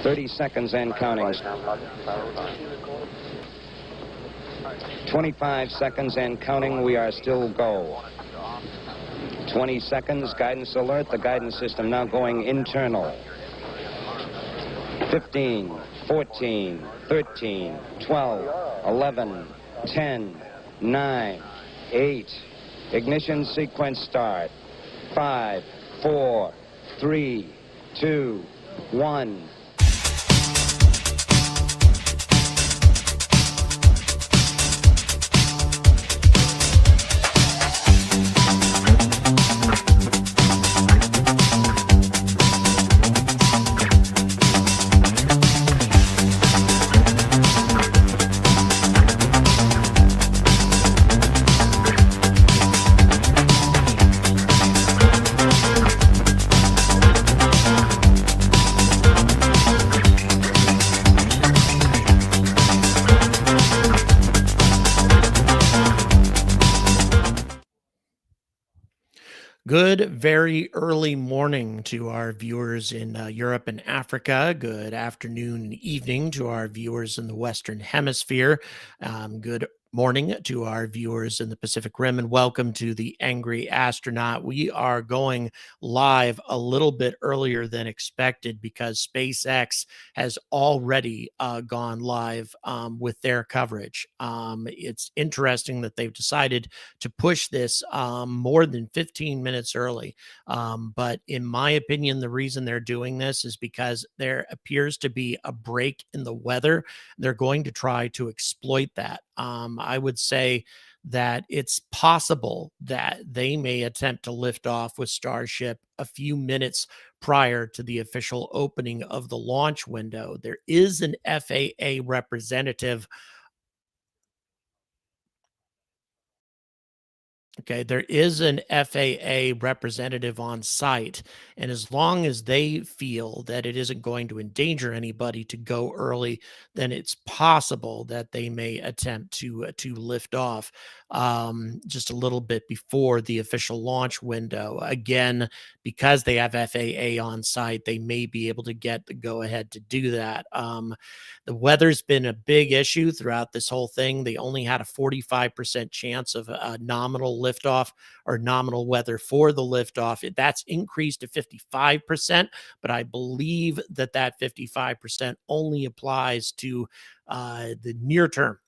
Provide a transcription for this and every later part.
30 seconds and counting. 25 seconds and counting. We are still go. 20 seconds. Guidance alert. The guidance system now going internal. 15, 14, 13, 12, 11, 10, 9, 8. Ignition sequence start. 5, 4, 3, 2, 1. Good, very early morning to our viewers in Europe and Africa. Good afternoon and evening to our viewers in the Western Hemisphere. Good morning to our viewers in the Pacific Rim, and welcome to the Angry Astronaut. We are going live a little bit earlier than expected because SpaceX has already gone live with their coverage. It's interesting that they've decided to push this more than 15 minutes early. But in my opinion, the reason they're doing this is because there appears to be a break in the weather. They're going to try to exploit that. I would say that it's possible that they may attempt to lift off with Starship a few minutes prior to the official opening of the launch window. There is an FAA representative. Okay, there is an FAA representative on site, and as long as they feel that it isn't going to endanger anybody to go early, then it's possible that they may attempt to lift off just a little bit before the official launch window. Again, because they have FAA on site, they may be able to get the go-ahead to do that. The weather's been a big issue throughout this whole thing. They only had a 45% chance of a nominal liftoff or nominal weather for the liftoff. That's increased to 55%, but I believe that 55% only applies to the near term.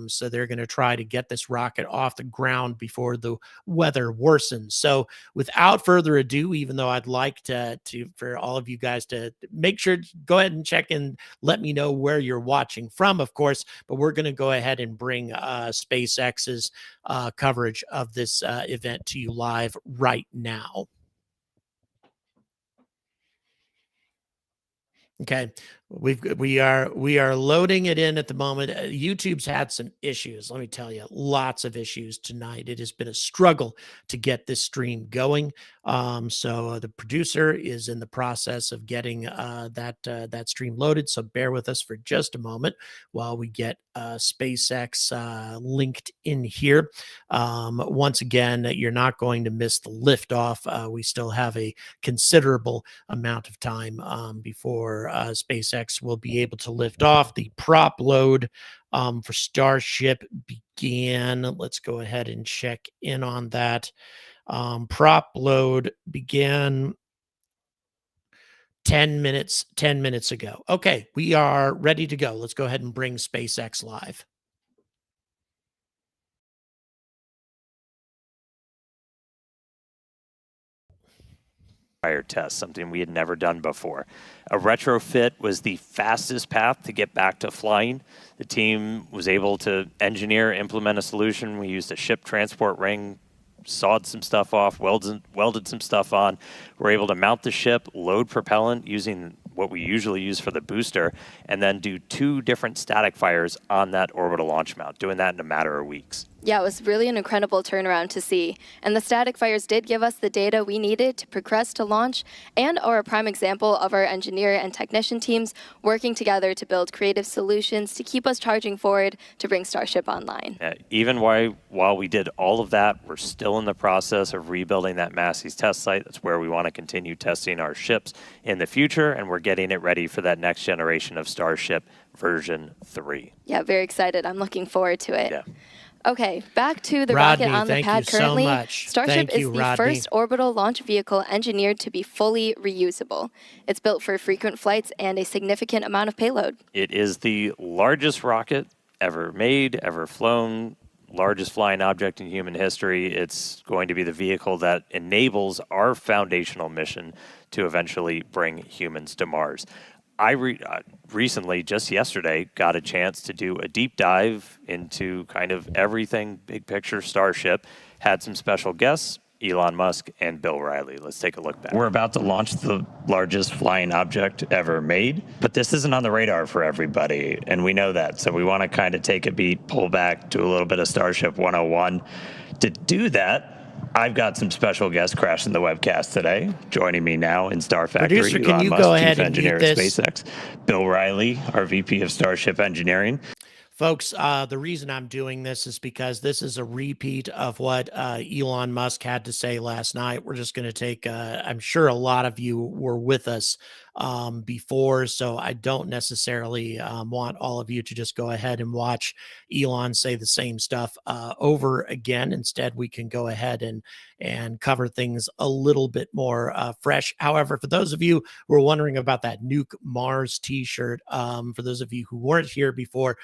So they're going to try to get this rocket off the ground before the weather worsens. So without further ado, even though I'd like to for all of you guys to make sure, go ahead and check and let me know where you're watching from, of course, but we're going to go ahead and bring SpaceX's coverage of this event to you live right now. Okay, we are loading it in at the moment. YouTube's had some issues. Let me tell you, lots of issues tonight. It has been a struggle to get this stream going. So the producer is in the process of getting that stream loaded. So bear with us for just a moment while we get SpaceX linked in here. Once again, you're not going to miss the liftoff. We still have a considerable amount of time before SpaceX will be able to lift off. The prop load for Starship began. Let's go ahead and check in on that. Prop load began 10 minutes ago. Okay, we are ready to go. Let's go ahead and bring SpaceX live. Prior test, something we had never done before. A retrofit was the fastest path to get back to flying. The team was able to engineer, implement a solution. We used a ship transport ring, sawed some stuff off, welded some stuff on. We're able to mount the ship, load propellant using what we usually use for the booster, and then do 2 different static fires on that orbital launch mount, doing that in a matter of weeks. Yeah, it was really an incredible turnaround to see. And the static fires did give us the data we needed to progress to launch and are a prime example of our engineer and technician teams working together to build creative solutions to keep us charging forward to bring Starship online. Even while we did all of that, we're still in the process of rebuilding that Massey's test site. That's where we want to continue testing our ships in the future, and we're getting it ready for that next generation of Starship version 3. Yeah, very excited. I'm looking forward to it. Yeah. Okay, back to the Rodney, rocket on the thank pad you so currently. much. Starship Thank is you, the Rodney. first orbital launch vehicle engineered to be fully reusable. It's built for frequent flights and a significant amount of payload. It is the largest rocket ever made, ever flown, largest flying object in human history. It's going to be the vehicle that enables our foundational mission to eventually bring humans to Mars. I recently, just yesterday, got a chance to do a deep dive into kind of everything big picture Starship. Had some special guests, Elon Musk and Bill Riley. Let's take a look back. We're about to launch the largest flying object ever made, but this isn't on the radar for everybody, and we know that. So we want to kind of take a beat, pull back, do a little bit of Starship 101. To do that, I've got some special guests crashing the webcast today. Joining me now in Star Factory, Producer, can Elon you Musk, go ahead Chief and Engineer mute at this? SpaceX, Bill Riley, our VP of Starship Engineering. Folks, the reason I'm doing this is because this is a repeat of what Elon Musk had to say last night. We're just going to take, I'm sure a lot of you were with us before, so I don't necessarily want all of you to just go ahead and watch Elon say the same stuff over again. Instead, we can go ahead and cover things a little bit more fresh. However, for those of you who are wondering about that Nuke Mars t-shirt, for those of you who weren't here before,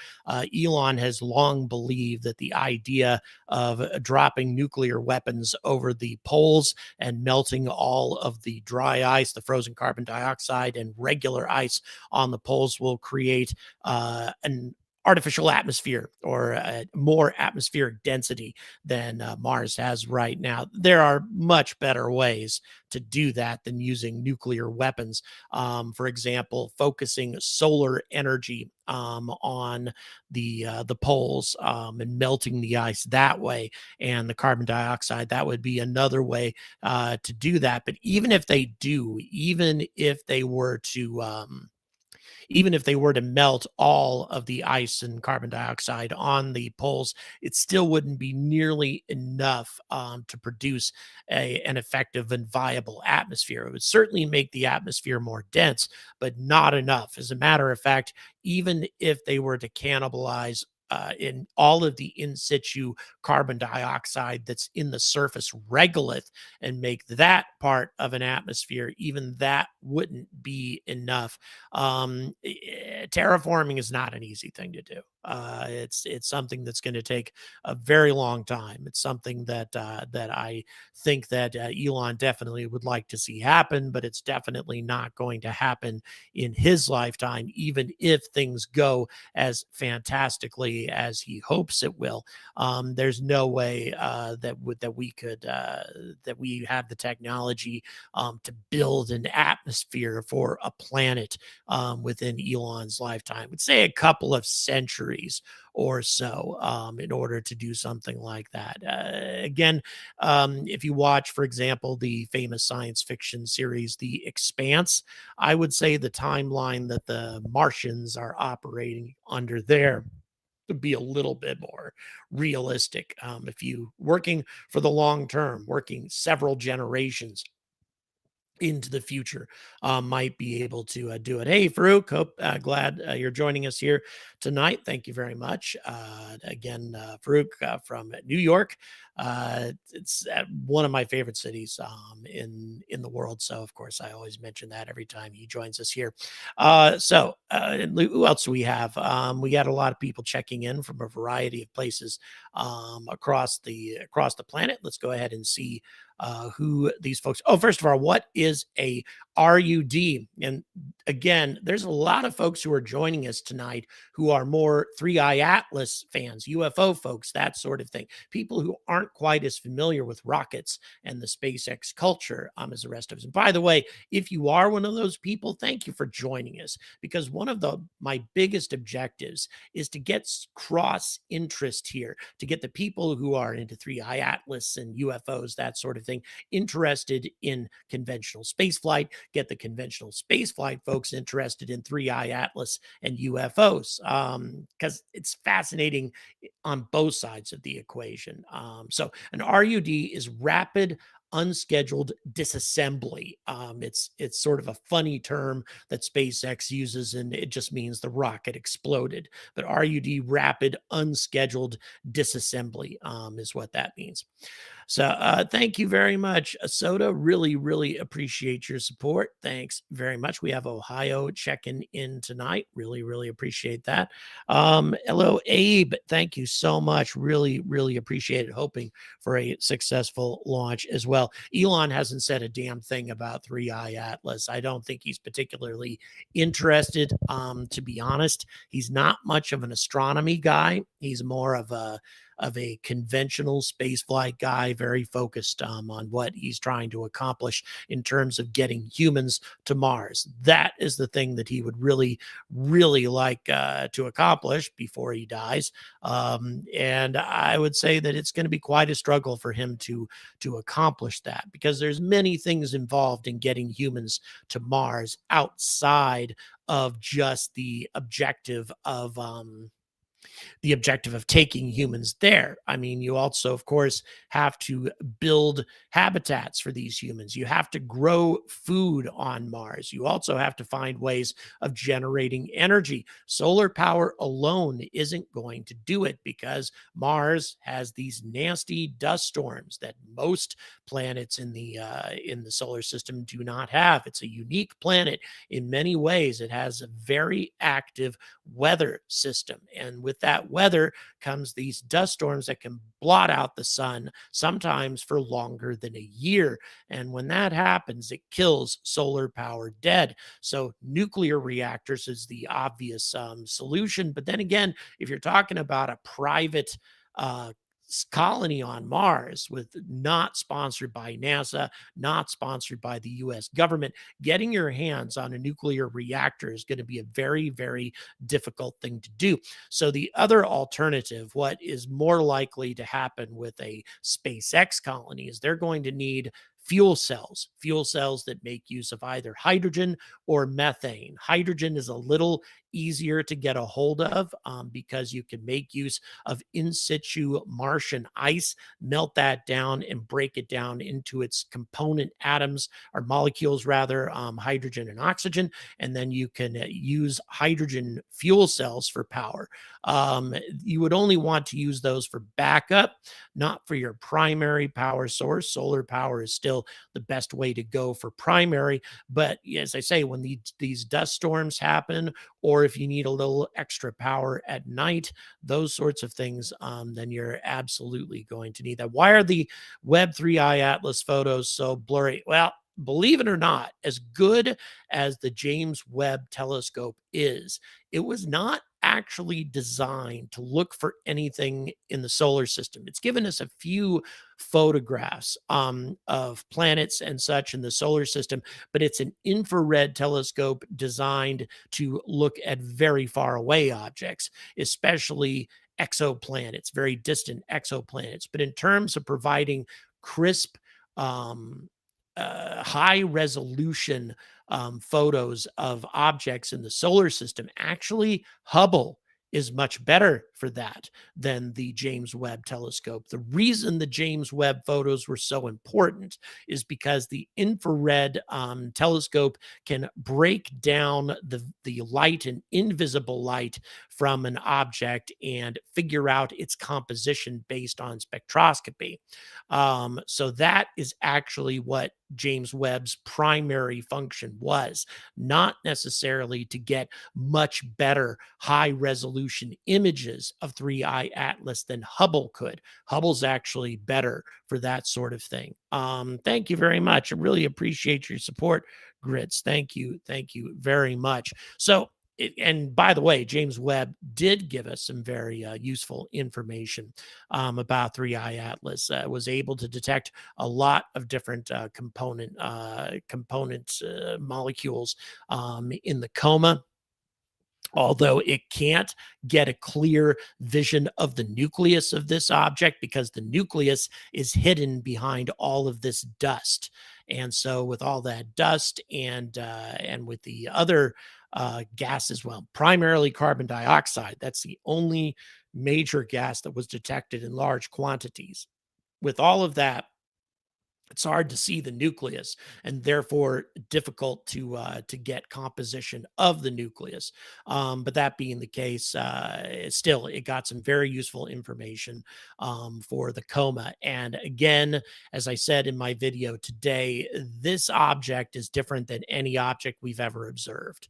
Elon has long believed that the idea of dropping nuclear weapons over the poles and melting all of the dry ice, the frozen carbon dioxide, and regular ice on the poles will create an artificial atmosphere or more atmospheric density than Mars has right now. There are much better ways to do that than using nuclear weapons. For example, focusing solar energy on the poles and melting the ice that way, and the carbon dioxide, that would be another way to do that. But even if they do, even if they were to melt all of the ice and carbon dioxide on the poles, it still wouldn't be nearly enough to produce an effective and viable atmosphere. It would certainly make the atmosphere more dense, but not enough. As a matter of fact, even if they were to cannibalize in all of the in situ carbon dioxide that's in the surface regolith and make that part of an atmosphere, even that wouldn't be enough. Terraforming is not an easy thing to do. It's something that's going to take a very long time. It's something that I think that Elon definitely would like to see happen, but it's definitely not going to happen in his lifetime, even if things go as fantastically as he hopes it will. There's no way that we have the technology to build an atmosphere for a planet within Elon's lifetime. Would say a couple of centuries or so in order to do something like that. Again, if you watch, for example, the famous science fiction series, The Expanse, I would say the timeline that the Martians are operating under there to be a little bit more realistic. If you working for the long term, working several generations into the future, might be able to do it. Hey, Farouk, glad you're joining us here tonight. Thank you very much. Again, Farouk from New York. It's one of my favorite cities in the world. So, of course, I always mention that every time he joins us here. Who else do we have? We got a lot of people checking in from a variety of places across the planet. Let's go ahead and see who these folks. Oh, first of all, what is a RUD. And again, there's a lot of folks who are joining us tonight who are more 3i Atlas fans, UFO folks, that sort of thing. People who aren't quite as familiar with rockets and the SpaceX culture as the rest of us. And by the way, if you are one of those people, thank you for joining us, because one of my biggest objectives is to get cross interest here, to get the people who are into 3i Atlas and UFOs, that sort of thing, interested in conventional spaceflight, get the conventional spaceflight folks interested in 3i Atlas and UFOs, because it's fascinating on both sides of the equation. So an RUD is rapid unscheduled disassembly. It's sort of a funny term that SpaceX uses, and it just means the rocket exploded. But RUD, rapid unscheduled disassembly, is what that means. So thank you very much, Soda. Really, really appreciate your support. Thanks very much. We have Ohio checking in tonight. Really, really appreciate that. Hello, Abe. Thank you so much. Really, really appreciate it. Hoping for a successful launch as well. Elon hasn't said a damn thing about 3i Atlas. I don't think he's particularly interested, to be honest. He's not much of an astronomy guy. He's more of a conventional spaceflight guy, very focused on what he's trying to accomplish in terms of getting humans to Mars. That is the thing that he would really, really like to accomplish before he dies. And I would say that it's going to be quite a struggle for him to accomplish that, because there's many things involved in getting humans to Mars outside of just the objective of taking humans there. I mean, you also, of course, have to build habitats for these humans. You have to grow food on Mars. You also have to find ways of generating energy. Solar power alone isn't going to do it, because Mars has these nasty dust storms that most planets in the solar system do not have. It's a unique planet in many ways. It has a very active weather system, and with that weather comes these dust storms that can blot out the sun, sometimes for longer than a year. And when that happens, it kills solar power dead. So nuclear reactors is the obvious solution. But then again, if you're talking about a private colony on Mars, with not sponsored by NASA, not sponsored by the US government, getting your hands on a nuclear reactor is going to be a very, very difficult thing to do. So the other alternative, what is more likely to happen with a SpaceX colony, is they're going to need fuel cells that make use of either hydrogen or methane. Hydrogen is a little easier to get a hold of, because you can make use of in situ Martian ice, melt that down and break it down into its component atoms, or molecules rather, hydrogen and oxygen, and then you can use hydrogen fuel cells for power. You would only want to use those for backup, not for your primary power source. Solar power is still the best way to go for primary. But as I say, when these dust storms happen, or if you need a little extra power at night, those sorts of things, then you're absolutely going to need that. Why are the Webb 3i Atlas photos so blurry? Well, believe it or not, as good as the James Webb telescope is, it was not actually designed to look for anything in the solar system. It's given us a few photographs of planets and such in the solar system, but it's an infrared telescope designed to look at very far away objects, especially exoplanets, very distant exoplanets. But in terms of providing crisp, high resolution photos of objects in the solar system, actually Hubble is much better for that than the James Webb telescope. The reason the James Webb photos were so important is because the infrared telescope can break down the light and invisible light from an object and figure out its composition based on spectroscopy. So that is actually what James Webb's primary function was, not necessarily to get much better high resolution images of 3I Atlas than Hubble could. Hubble's actually better for that sort of thing. Thank you very much. I really appreciate your support, Grits. Thank you. Thank you very much. So, and by the way, James Webb did give us some very useful information about 3I Atlas. Was able to detect a lot of different component molecules in the coma, although it can't get a clear vision of the nucleus of this object because the nucleus is hidden behind all of this dust. And so with all that dust and with the other gases, well, primarily carbon dioxide, that's the only major gas that was detected in large quantities. With all of that, it's hard to see the nucleus and therefore difficult to get composition of the nucleus. But that being the case, still, it got some very useful information for the coma. And again, as I said in my video today, this object is different than any object we've ever observed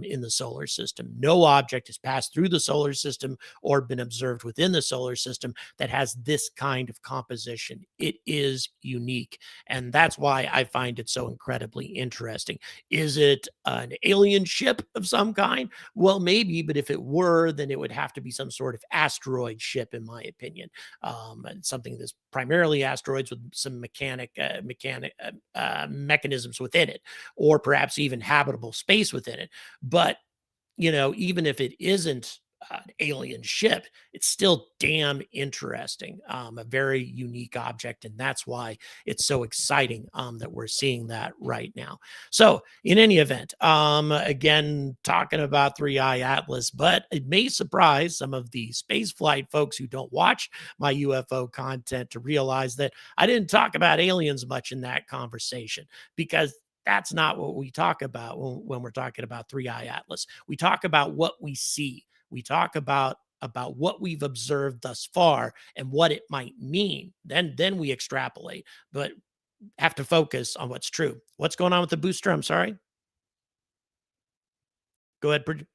in the solar system. No object has passed through the solar system or been observed within the solar system that has this kind of composition. It is unique. And that's why I find it so incredibly interesting. Is it an alien ship of some kind? Well, maybe, but if it were, then it would have to be some sort of asteroid ship, in my opinion. Something that's primarily asteroids with some mechanisms within it, or perhaps even habitable space within it. But, you know, even if it isn't an alien ship, it's still damn interesting, a very unique object. And that's why it's so exciting that we're seeing that right now. So in any event, again, talking about 3I Atlas, but it may surprise some of the spaceflight folks who don't watch my UFO content to realize that I didn't talk about aliens much in that conversation, because that's not what we talk about when we're talking about 3I Atlas. We talk about what we see. We talk about what we've observed thus far and what it might mean. Then we extrapolate, but have to focus on what's true. What's going on with the booster? I'm sorry. Go ahead.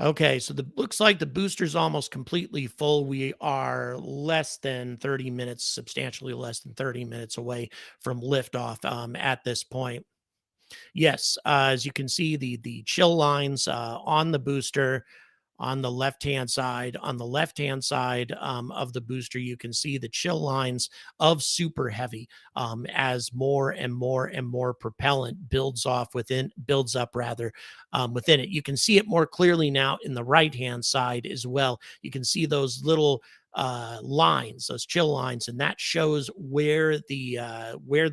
Okay, so looks like the booster's almost completely full. We are less than 30 minutes, substantially less than 30 minutes away from liftoff at this point. Yes, as you can see, the chill lines on the booster on the left-hand side. On the left-hand side of the booster, you can see the chill lines of super heavy as more and more and more propellant builds up within it. You can see it more clearly now in the right-hand side as well. You can see those little lines, those chill lines, and that shows where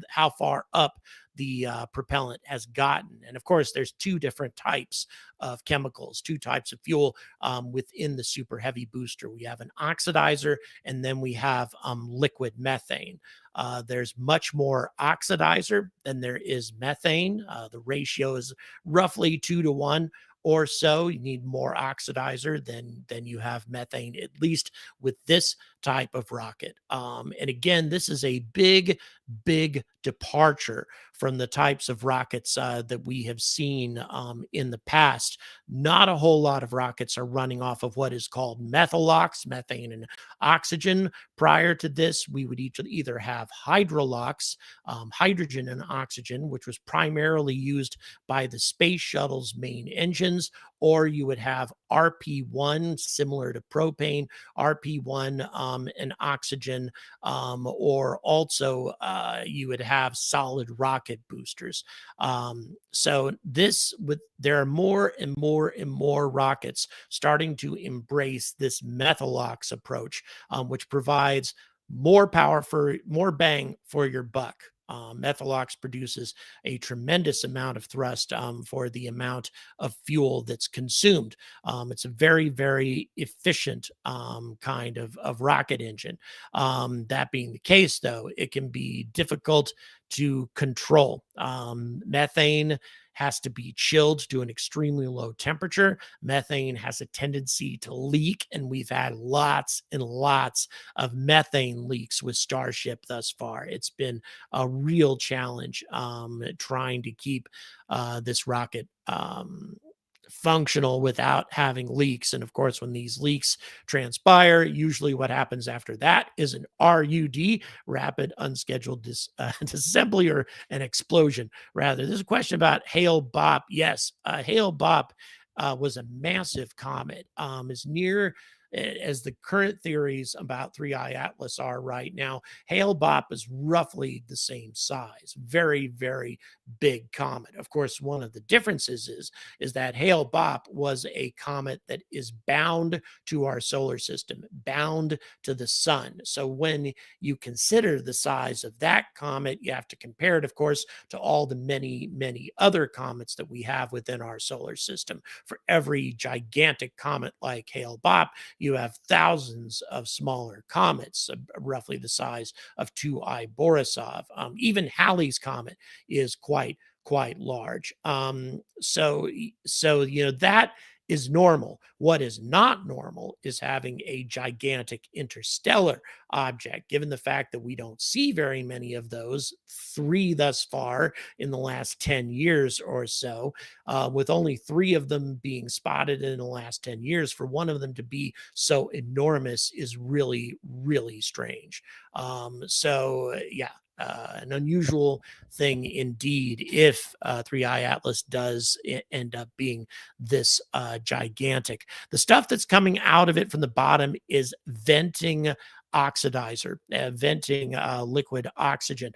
how far up the propellant has gotten. And of course, there's two different types of chemicals, two types of fuel within the super heavy booster. We have an oxidizer, and then we have liquid methane. There's much more oxidizer than there is methane. The ratio is roughly 2-to-1 or so. You need more oxidizer than you have methane, at least with this type of rocket. And again, this is a big departure from the types of rockets that we have seen in the past. Not a whole lot of rockets are running off of what is called methalox, methane and oxygen. Prior to this, we would either have hydrolox, hydrogen and oxygen, which was primarily used by the space shuttle's main engines, or you would have RP1, similar to propane, RP1 and oxygen, or also you would have solid rocket boosters. So there are more and more rockets starting to embrace this methalox approach, which provides more power for more bang for your buck. Methalox produces a tremendous amount of thrust for the amount of fuel that's consumed. It's a very efficient kind of rocket engine. That being the case, though, it can be difficult to control. Methane has to be chilled to an extremely low temperature. Methane has a tendency to leak, and we've had lots and lots of methane leaks with Starship thus far. It's been a real challenge trying to keep this rocket functional without having leaks. And of course, when these leaks transpire, usually what happens after that is an RUD, rapid unscheduled disassembly, or an explosion rather. There's a question about Hale-Bopp. Yes, Hale-Bopp was a massive comet, as near as the current theories about 3I Atlas are right now. Hale-Bopp is roughly the same size, very, very big comet. Of course, one of the differences is that Hale-Bopp was a comet that is bound to our solar system, bound to the sun. So when you consider the size of that comet, you have to compare it, of course, to all the many, many other comets that we have within our solar system. For every gigantic comet like Hale-Bopp, you have thousands of smaller comets, roughly the size of 2I Borisov. Even Halley's comet is quite large. So that is normal. What is not normal is having a gigantic interstellar object, given the fact that we don't see very many of those, 3 thus far in the last 10 years or so, with only 3 of them being spotted in the last 10 years. For one of them to be so enormous is really, really strange. An unusual thing indeed if 3I Atlas does end up being this gigantic. The stuff that's coming out of it from the bottom is venting oxidizer, venting liquid oxygen.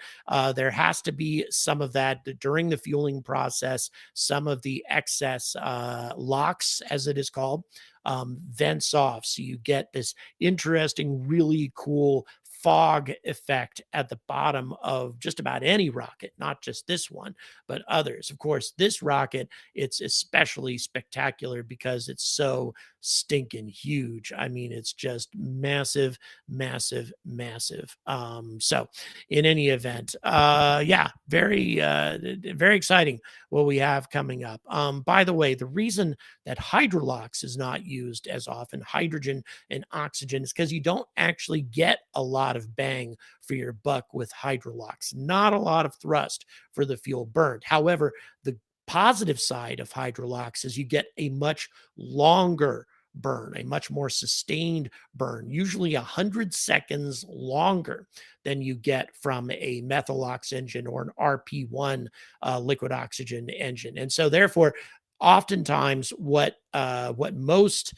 There has to be some of that during the fueling process. Some of the excess LOX, as it is called, vents off. So you get this interesting, really cool fog effect at the bottom of just about any rocket, not just this one, but others. Of course, this rocket, it's especially spectacular because it's so stinking huge. I mean, it's just massive, massive, massive. So in any event, very exciting what we have coming up. By the way, the reason that hydrolox is not used as often, hydrogen and oxygen, is because you don't actually get a lot of bang for your buck with hydrolox, not a lot of thrust for the fuel burned. However, the positive side of hydrolox is you get a much longer burn, a much more sustained burn, usually 100 seconds longer than you get from a methalox engine or an RP1 liquid oxygen engine. And so therefore, oftentimes what most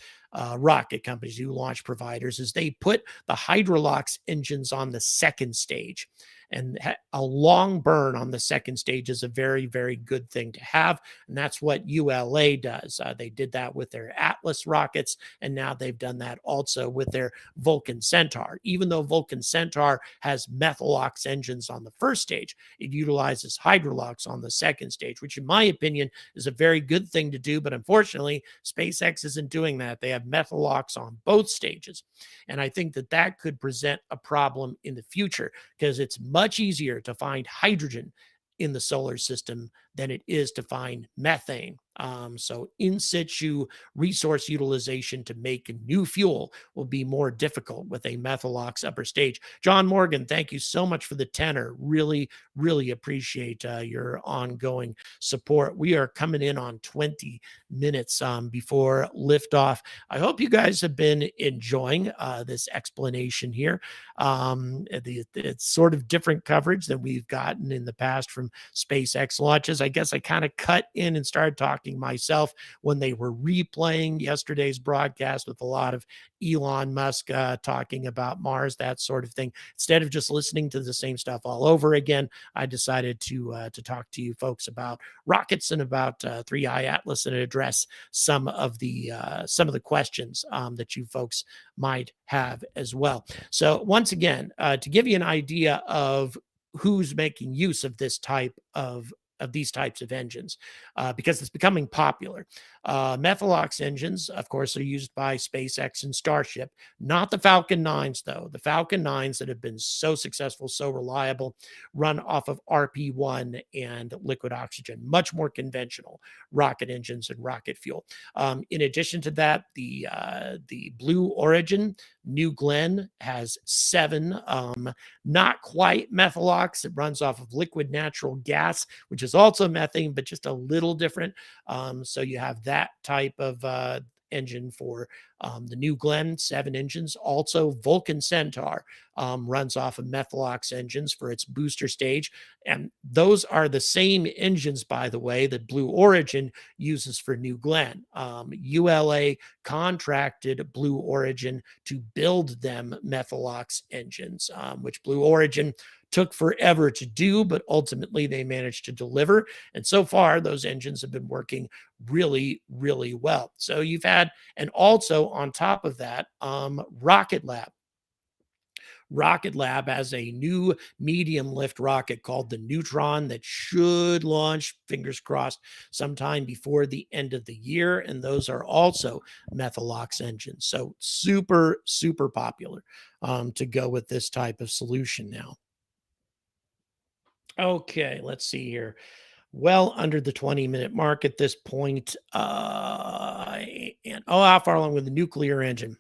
rocket companies do, launch providers, is they put the hydrolox engines on the second stage. And a long burn on the second stage is a very, very good thing to have. And that's what ULA does. They did that with their Atlas rockets, and now they've done that also with their Vulcan Centaur. Even though Vulcan Centaur has methalox engines on the first stage, it utilizes hydrolox on the second stage, which in my opinion is a very good thing to do. But unfortunately, SpaceX isn't doing that. They have methalox on both stages. And I think that could present a problem in the future, because it's much easier to find hydrogen in the solar system than it is to find methane. So in situ resource utilization to make new fuel will be more difficult with a methalox upper stage. John Morgan, thank you so much for the tenor. Really, really appreciate your ongoing support. We are coming in on 20 minutes before liftoff. I hope you guys have been enjoying this explanation here. It's sort of different coverage than we've gotten in the past from SpaceX launches. I guess I kind of cut in and started talking myself when they were replaying yesterday's broadcast with a lot of Elon Musk talking about Mars, that sort of thing. Instead of just listening to the same stuff all over again, I decided to talk to you folks about rockets and about 3I Atlas and address some of the questions that you folks might have as well. So once again, to give you an idea of who's making use of this type of of these types of engines because it's becoming popular. Methalox engines, of course, are used by SpaceX and Starship, not the Falcon 9s, though. The Falcon 9s that have been so successful, so reliable, run off of RP1 and liquid oxygen, much more conventional rocket engines and rocket fuel. In addition to that, the Blue Origin New Glenn has 7, not quite methalox. It runs off of liquid natural gas, which is also methane, but just a little different. So you have that type of engine for the New Glenn, 7 engines. Also, Vulcan Centaur runs off of methalox engines for its booster stage. And those are the same engines, by the way, that Blue Origin uses for New Glenn. ULA contracted Blue Origin to build them methalox engines, which Blue Origin took forever to do, but ultimately they managed to deliver. And so far, those engines have been working really, really well. So you've had, and also on top of that, Rocket Lab. Rocket Lab has a new medium lift rocket called the Neutron that should launch, fingers crossed, sometime before the end of the year. And those are also methalox engines. So super, super popular to go with this type of solution now. Okay, let's see here. Well under the 20-minute mark at this point. How far along with the nuclear engine?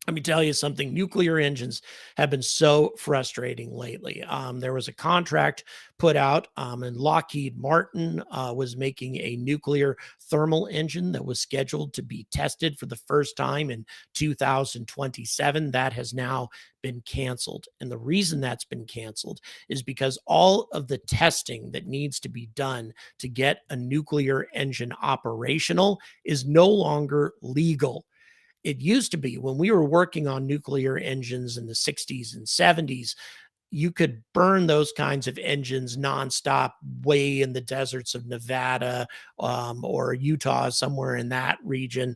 Let me tell you something. Nuclear engines have been so frustrating lately. There was a contract put out, and Lockheed Martin was making a nuclear thermal engine that was scheduled to be tested for the first time in 2027. That has now been canceled. And the reason that's been canceled is because all of the testing that needs to be done to get a nuclear engine operational is no longer legal. It used to be when we were working on nuclear engines in the 60s and 70s, you could burn those kinds of engines nonstop way in the deserts of Nevada or Utah, somewhere in that region,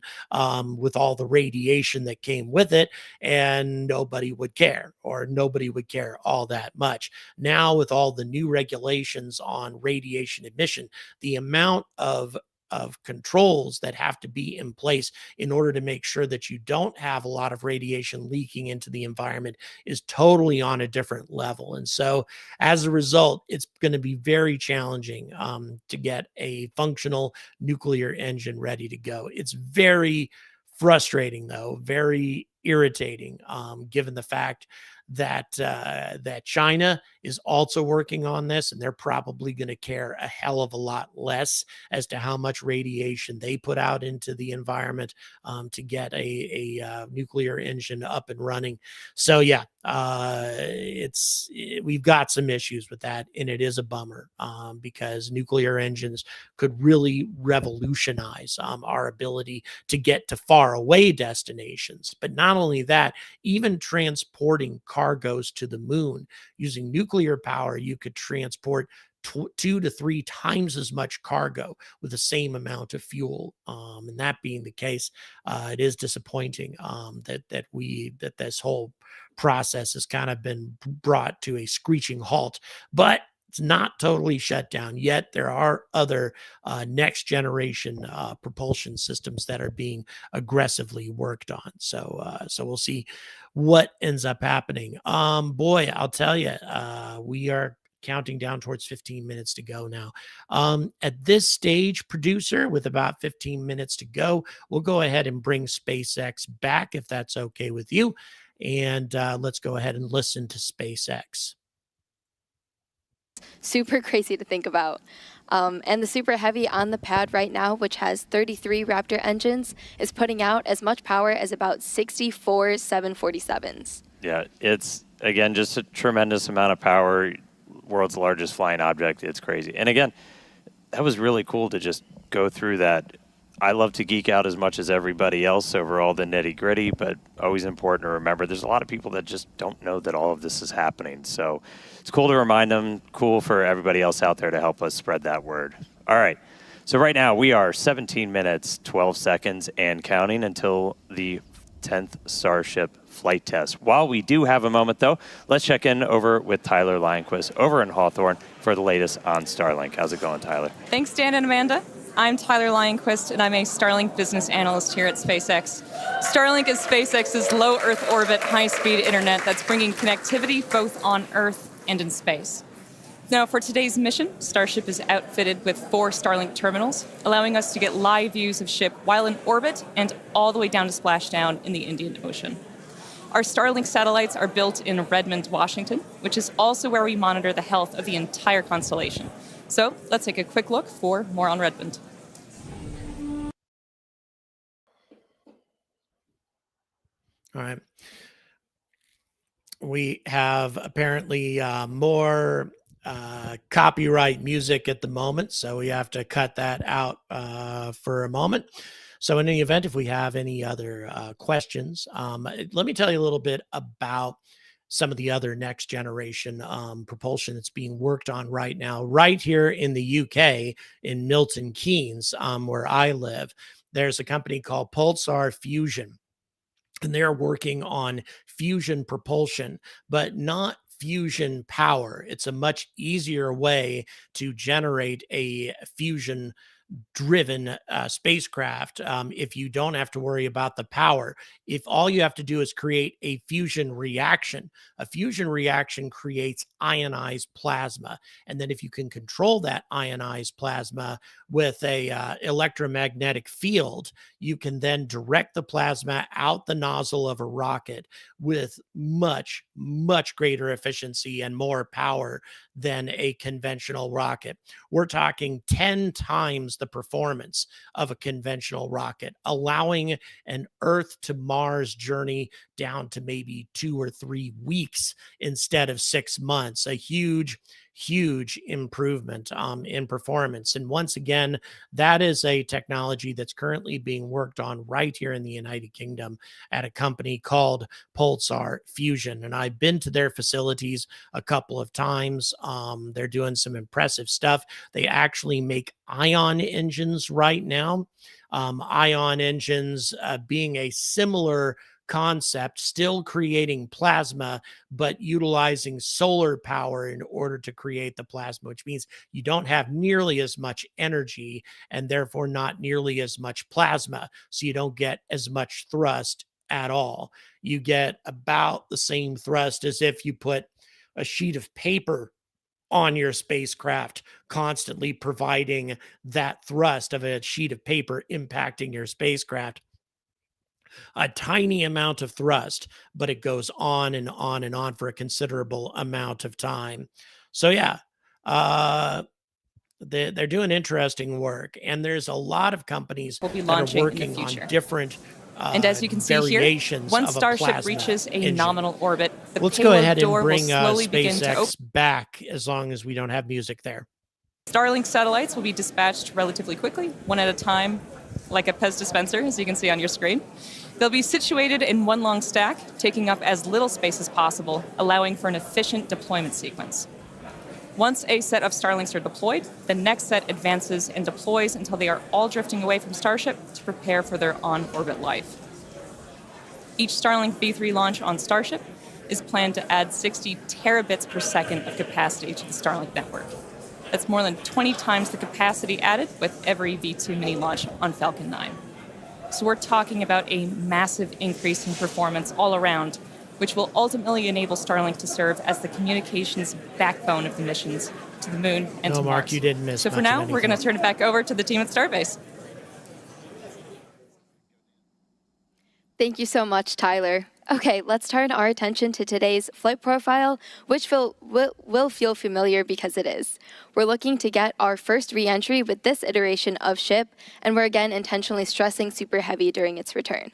with all the radiation that came with it, and nobody would care, or nobody would care all that much. Now, with all the new regulations on radiation emission, the amount of controls that have to be in place in order to make sure that you don't have a lot of radiation leaking into the environment is totally on a different level. And so as a result, it's going to be very challenging to get a functional nuclear engine ready to go. It's very frustrating, though, very irritating, given the fact that that China is also working on this, and they're probably going to care a hell of a lot less as to how much radiation they put out into the environment to get a nuclear engine up and running. So yeah, we've got some issues with that, and it is a bummer because nuclear engines could really revolutionize our ability to get to far away destinations. But not only that, even transporting cargoes to the moon using nuclear power, you could transport 2 to 3 times as much cargo with the same amount of fuel. And that being the case, it is disappointing that this whole process has kind of been brought to a screeching halt. But it's not totally shut down yet. There are other next generation propulsion systems that are being aggressively worked on. So we'll see what ends up happening. Boy, I'll tell you, we are counting down towards 15 minutes to go now. At this stage, producer, with about 15 minutes to go, we'll go ahead and bring SpaceX back, if that's okay with you. And let's go ahead and listen to SpaceX. Super crazy to think about. And the Super Heavy on the pad right now, which has 33 Raptor engines, is putting out as much power as about 64 747s. Yeah, it's, again, just a tremendous amount of power. World's largest flying object. It's crazy. And again, that was really cool to just go through that. I love to geek out as much as everybody else over all the nitty gritty, but always important to remember there's a lot of people that just don't know that all of this is happening. So it's cool to remind them, cool for everybody else out there to help us spread that word. All right. So right now we are 17 minutes, 12 seconds and counting until the 10th Starship flight test. While we do have a moment, though, let's check in over with Tyler Lionquist over in Hawthorne for the latest on Starlink. How's it going, Tyler? Thanks, Dan and Amanda. I'm Tyler Lionquist, and I'm a Starlink business analyst here at SpaceX. Starlink is SpaceX's low Earth orbit, high-speed internet that's bringing connectivity both on Earth and in space. Now, for today's mission, Starship is outfitted with 4 Starlink terminals, allowing us to get live views of ship while in orbit and all the way down to splashdown in the Indian Ocean. Our Starlink satellites are built in Redmond, Washington, which is also where we monitor the health of the entire constellation. So let's take a quick look for more on Redmond. All right. We have apparently more copyright music at the moment, so we have to cut that out for a moment. So in any event, if we have any other questions, let me tell you a little bit about some of the other next generation propulsion that's being worked on right now, right here in the UK, in Milton Keynes, where I live. There's a company called Pulsar Fusion, and they're working on fusion propulsion, but not fusion power. It's a much easier way to generate a fusion driven spacecraft if you don't have to worry about the power. If all you have to do is create a fusion reaction creates ionized plasma. And then if you can control that ionized plasma with a electromagnetic field, you can then direct the plasma out the nozzle of a rocket with much, much greater efficiency and more power than a conventional rocket. We're talking 10 times the performance of a conventional rocket, allowing an Earth to Mars journey down to maybe 2 or 3 weeks instead of 6 months. A huge improvement in performance. And once again, that is a technology that's currently being worked on right here in the United Kingdom at a company called Pulsar Fusion. And I've been to their facilities a couple of times. They're doing some impressive stuff. They actually make ion engines right now. Ion engines being a similar concept, still creating plasma, but utilizing solar power in order to create the plasma, which means you don't have nearly as much energy and therefore not nearly as much plasma. So you don't get as much thrust at all. You get about the same thrust as if you put a sheet of paper on your spacecraft, constantly providing that thrust of a sheet of paper impacting your spacecraft. A tiny amount of thrust, but it goes on and on and on for a considerable amount of time. So yeah, they're doing interesting work, and there's a lot of companies We'll be that are launching in the working on future. different And as you can see here, variations once of a Starship plasma reaches a engine. nominal orbit, the Let's go payload ahead and door will bring slowly begin to open. SpaceX back, as long as we don't have music there. Starlink satellites will be dispatched relatively quickly, one at a time, like a Pez dispenser, as you can see on your screen. They'll be situated in one long stack, taking up as little space as possible, allowing for an efficient deployment sequence. Once a set of Starlinks are deployed, the next set advances and deploys until they are all drifting away from Starship to prepare for their on-orbit life. Each Starlink V3 launch on Starship is planned to add 60 terabits per second of capacity to the Starlink network. That's more than 20 times the capacity added with every V2 mini launch on Falcon 9. So we're talking about a massive increase in performance all around, which will ultimately enable Starlink to serve as the communications backbone of the missions to the moon and to Mark, Mars. you didn't miss So for much of now, we're going to anything. turn it back over to the team at Starbase. Thank you so much, Tyler. Okay, let's turn our attention to today's flight profile, which will feel familiar because it is. We're looking to get our first re-entry with this iteration of ship, and we're again intentionally stressing Super Heavy during its return.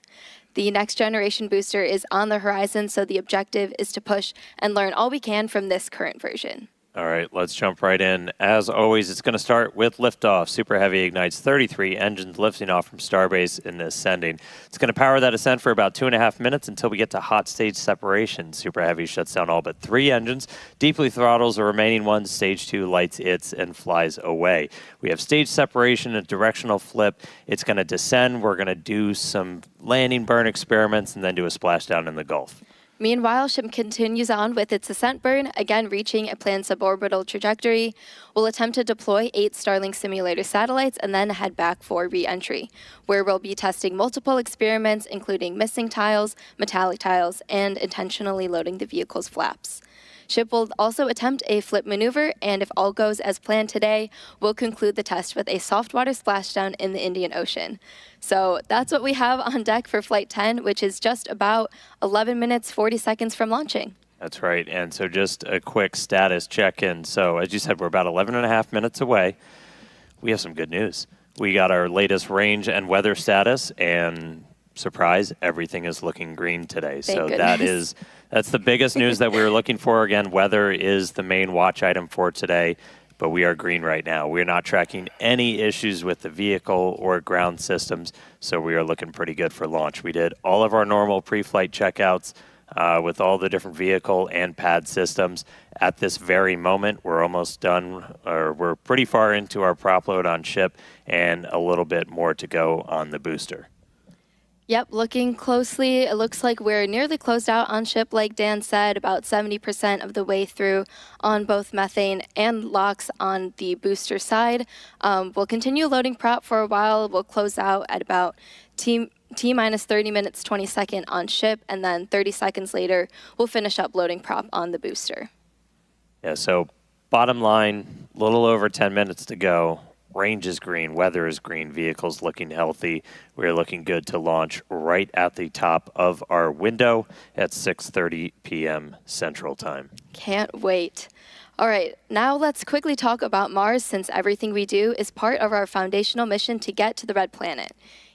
The next generation booster is on the horizon, so the objective is to push and learn all we can from this current version. All right, let's jump right in. As always, it's going to start with liftoff. Super Heavy ignites 33 engines lifting off from Starbase and ascending. It's going to power that ascent for about 2.5 minutes until we get to hot stage separation. Super Heavy shuts down all but 3 engines, deeply throttles the remaining ones, stage 2 lights its, and flies away. We have stage separation and directional flip. It's going to descend. We're going to do some landing burn experiments and then do a splashdown in the Gulf. Meanwhile, ship continues on with its ascent burn, again reaching a planned suborbital trajectory. We'll attempt to deploy 8 Starlink simulator satellites and then head back for re-entry, where we'll be testing multiple experiments, including missing tiles, metallic tiles, and intentionally loading the vehicle's flaps. Ship will also attempt a flip maneuver, and if all goes as planned today, we'll conclude the test with a soft water splashdown in the Indian Ocean. So that's what we have on deck for Flight 10, which is just about 11 minutes, 40 seconds from launching. That's right. And so just a quick status check-in. So as you said, we're about 11.5 minutes away. We have some good news. We got our latest range and weather status, and surprise, everything is looking green today. Thank So goodness. that's the biggest news that we were looking for. Again, weather is the main watch item for today, but we are green right now. We're not tracking any issues with the vehicle or ground systems, so we are looking pretty good for launch. We did all of our normal pre-flight checkouts with all the different vehicle and pad systems. At this very moment, we're almost done, or we're pretty far into our prop load on ship, and a little bit more to go on the booster. Yep, looking closely, it looks like we're nearly closed out on ship, like Dan said, about 70% of the way through on both methane and LOX on the booster side. We'll continue loading prop for a while. We'll close out at about T minus 30 minutes, 20 seconds on ship, and then 30 seconds later, we'll finish up loading prop on the booster. Yeah, so bottom line, a little over 10 minutes to go. Range is green, weather is green, vehicles looking healthy. We're looking good to launch right at the top of our window at 6:30 p.m. Central Time. Can't wait. All right, now let's quickly talk about Mars, since everything we do is part of our foundational mission to get to the Red Planet.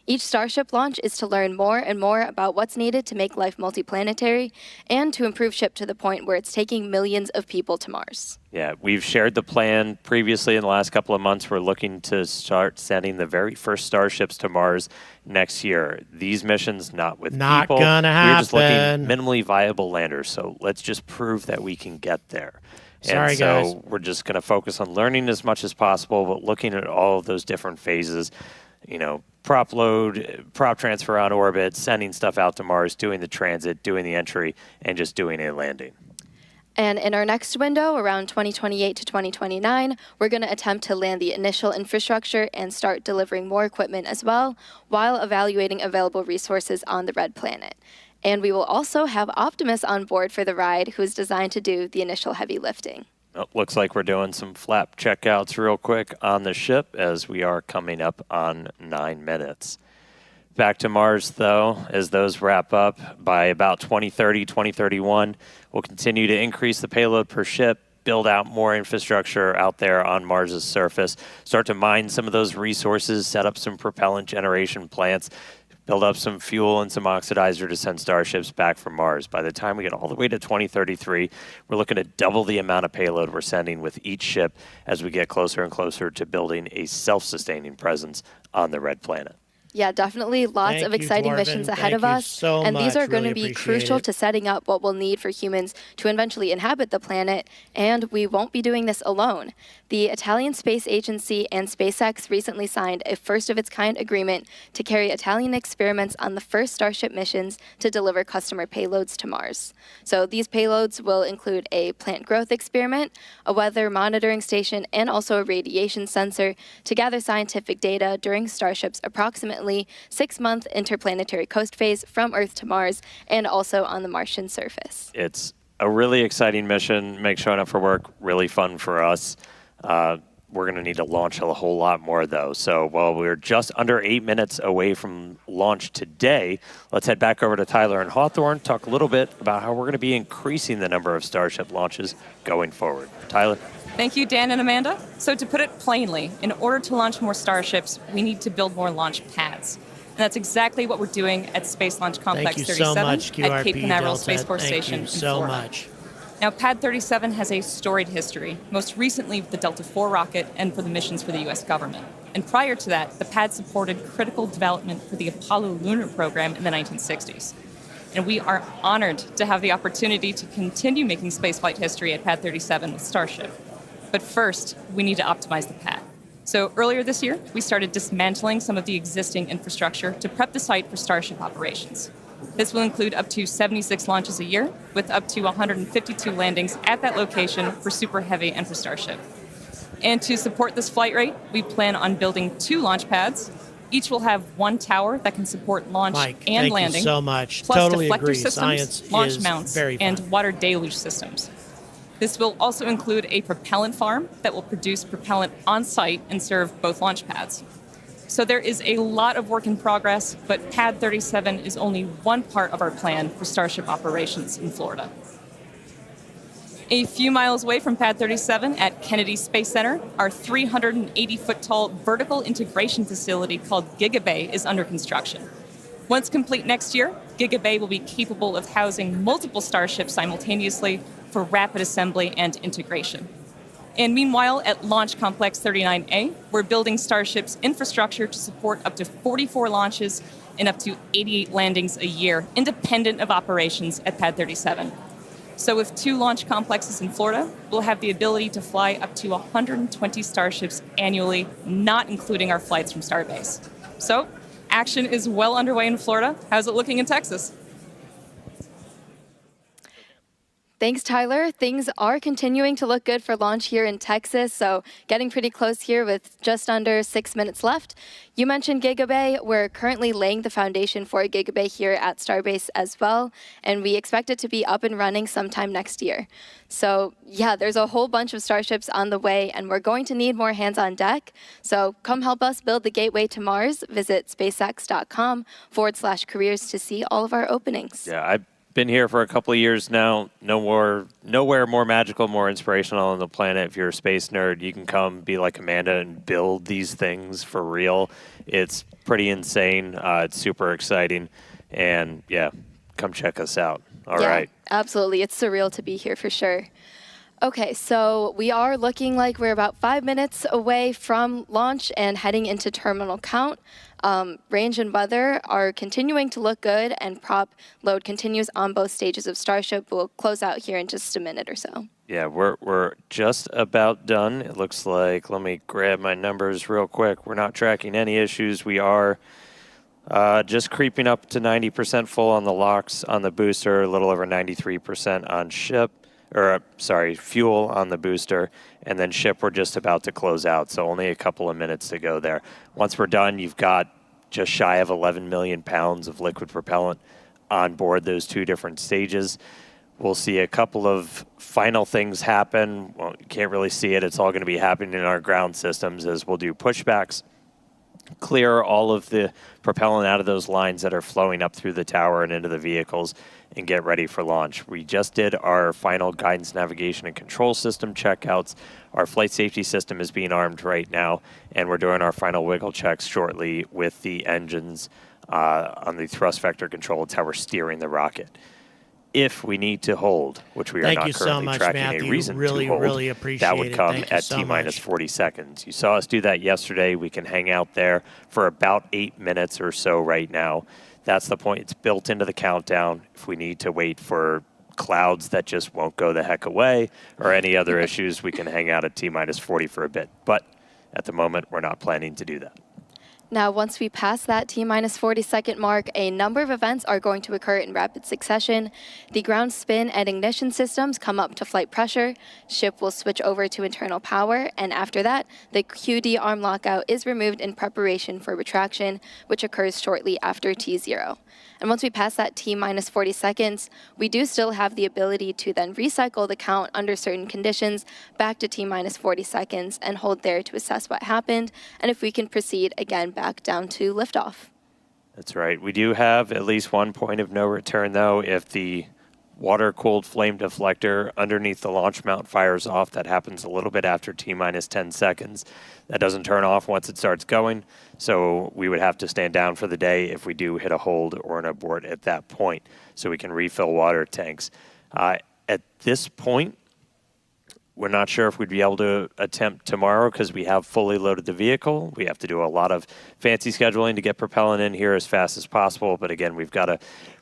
Each Starship launch is to learn more and more about what's needed to make life multiplanetary and to improve ship to the point where it's taking millions of people to Mars. Yeah, we've shared the plan previously in the last couple of months. We're looking to start sending the very first Starships to Mars next year. These missions, not with Not people. gonna We're just looking happen. minimally viable landers. So let's just prove that we can get there. Sorry, and so guys. we're just going to focus on learning as much as possible, but looking at all of those different phases, you know, prop load, prop transfer on orbit, sending stuff out to Mars, doing the transit, doing the entry, and just doing a landing. And in our next window, around 2028 to 2029, we're going to attempt to land the initial infrastructure and start delivering more equipment as well, while evaluating available resources on the Red Planet. And we will also have Optimus on board for the ride, who is designed to do the initial heavy lifting. Oh, looks like we're doing some flap checkouts real quick on the ship as we are coming up on 9 minutes. Back to Mars, though, as those wrap up by about 2030, 2031, we'll continue to increase the payload per ship, build out more infrastructure out there on Mars's surface, start to mine some of those resources, set up some propellant generation plants, build up some fuel and some oxidizer to send Starships back from Mars. By the time we get all the way to 2033, we're looking to double the amount of payload we're sending with each ship as we get closer and closer to building a self-sustaining presence on the Red Planet. Yeah, definitely lots Thank of you, exciting Dwarven. missions ahead Thank of you us. so And these much. are going to Really be appreciate crucial it. to setting up what we'll need for humans to eventually inhabit the planet. And we won't be doing this alone. The Italian Space Agency and SpaceX recently signed a first-of-its-kind agreement to carry Italian experiments on the first Starship missions to deliver customer payloads to Mars. So these payloads will include a plant growth experiment, a weather monitoring station, and also a radiation sensor to gather scientific data during Starship's approximately 6-month interplanetary coast phase from Earth to Mars, and also on the Martian surface. It's a really exciting mission. Make showing up for work really fun for us. We're going to need to launch a whole lot more, though. So while we're just under 8 minutes away from launch today, let's head back over to Tyler and Hawthorne, talk a little bit about how we're going to be increasing the number of Starship launches going forward. Tyler? Thank you, Dan and Amanda. So to put it plainly, in order to launch more Starships, we need to build more launch pads. And that's exactly what we're doing at Space Launch Complex Thank you 37 so much, at Cape QRP Canaveral Delta. Space Force Thank Station you in so Florida. much. Now, Pad 37 has a storied history, most recently with the Delta IV rocket and for the missions for the U.S. government. And prior to that, the pad supported critical development for the Apollo lunar program in the 1960s. And we are honored to have the opportunity to continue making spaceflight history at Pad 37 with Starship. But first, we need to optimize the pad. So earlier this year, we started dismantling some of the existing infrastructure to prep the site for Starship operations. This will include up to 76 launches a year, with up to 152 landings at that location for Super Heavy and for Starship. And to support this flight rate, we plan on building 2 launch pads. Each will have 1 tower that can support launch and landing. Thank you so much. Plus Totally deflector agree. systems, Science launch is mounts, very fun. and water deluge systems. This will also include a propellant farm that will produce propellant on-site and serve both launch pads. So there is a lot of work in progress, but Pad 37 is only one part of our plan for Starship operations in Florida. A few miles away from Pad 37 at Kennedy Space Center, our 380-foot-tall vertical integration facility called Gigabay is under construction. Once complete next year, Gigabay will be capable of housing multiple Starships simultaneously for rapid assembly and integration. And meanwhile, at Launch Complex 39A, we're building Starship's infrastructure to support up to 44 launches and up to 88 landings a year, independent of operations at Pad 37. So with 2 launch complexes in Florida, we'll have the ability to fly up to 120 Starships annually, not including our flights from Starbase. So action is well underway in Florida. How's it looking in Texas? Thanks, Tyler. Things are continuing to look good for launch here in Texas, so getting pretty close here with just under 6 minutes left. You mentioned Gigabay. We're currently laying the foundation for a Gigabay here at Starbase as well, and we expect it to be up and running sometime next year. So yeah, there's a whole bunch of Starships on the way, and we're going to need more hands on deck. So come help us build the gateway to Mars. Visit spacex.com/careers to see all of our openings. Yeah, I've been here for a couple of years now. Nowhere more magical, more inspirational on the planet. If you're a space nerd, you can come be like Amanda and build these things for real. It's pretty insane. It's super exciting. And yeah, come check us out. All right. Absolutely. It's surreal to be here for sure. Okay, so we are looking like we're about 5 minutes away from launch and heading into terminal count. Range and weather are continuing to look good, and prop load continues on both stages of Starship. We'll close out here in just a minute or so. Yeah, we're just about done. It looks like, let me grab my numbers real quick. We're not tracking any issues. We are just creeping up to 90% full on the LOX on the booster, a little over 93% on ship. Fuel on the booster, and then ship we're just about to close out, so only a couple of minutes to go there. Once we're done, you've got just shy of 11 million pounds of liquid propellant on board those 2 different stages. We'll see a couple of final things happen. Well, you can't really see it. It's all going to be happening in our ground systems as we'll do pushbacks, clear all of the propellant out of those lines that are flowing up through the tower and into the vehicles, and get ready for launch. We just did our final guidance, navigation, and control system checkouts. Our flight safety system is being armed right now, and we're doing our final wiggle checks shortly with the engines on the thrust vector control. It's how we're steering the rocket. If we need to hold, which we are not currently tracking a reason to hold, really appreciate that would come it. at T-minus 40 seconds. You saw us do that yesterday. We can hang out there for about 8 minutes or so right now. That's the point. It's built into the countdown. If we need to wait for clouds that just won't go the heck away or any other issues, we can hang out at T-minus 40 for a bit. But at the moment, we're not planning to do that. Now, once we pass that T-minus 40-second mark, a number of events are going to occur in rapid succession. The ground spin and ignition systems come up to flight pressure. Ship will switch over to internal power, and after that, the QD arm lockout is removed in preparation for retraction, which occurs shortly after T0. And once we pass that T-minus 40 seconds, we do still have the ability to then recycle the count under certain conditions back to T-minus 40 seconds and hold there to assess what happened, and if we can proceed again back down to liftoff. That's right. We do have at least one point of no return, though. If the water-cooled flame deflector underneath the launch mount fires off, that happens a little bit after T-minus 10 seconds. That doesn't turn off once it starts going, so we would have to stand down for the day if we do hit a hold or an abort at that point, so we can refill water tanks. at this point, we're not sure if we'd be able to attempt tomorrow because we have fully loaded the vehicle. We have to do a lot of fancy scheduling to get propellant in here as fast as possible. But again, we've got a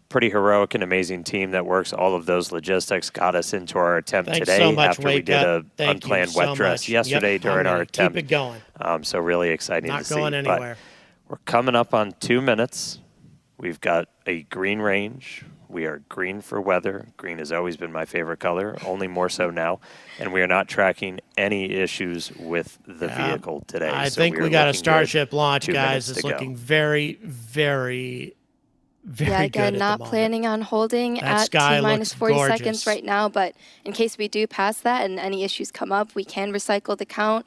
pretty heroic and amazing team that works all of those logistics, got us into our attempt today so much, after we did an unplanned wet dress yesterday during our attempt. Keep it going. So really exciting to see. Not going anywhere. But we're coming up on 2 minutes. We've got a green range. We are green for weather. Green has always been my favorite color, only more so now. And we are not tracking any issues with the vehicle today. I think we got a Starship launch, guys. It's looking very, very, very yeah, again, good not planning on holding at T-minus 40 seconds right now, but in case we do pass that and any issues come up, we can recycle the count.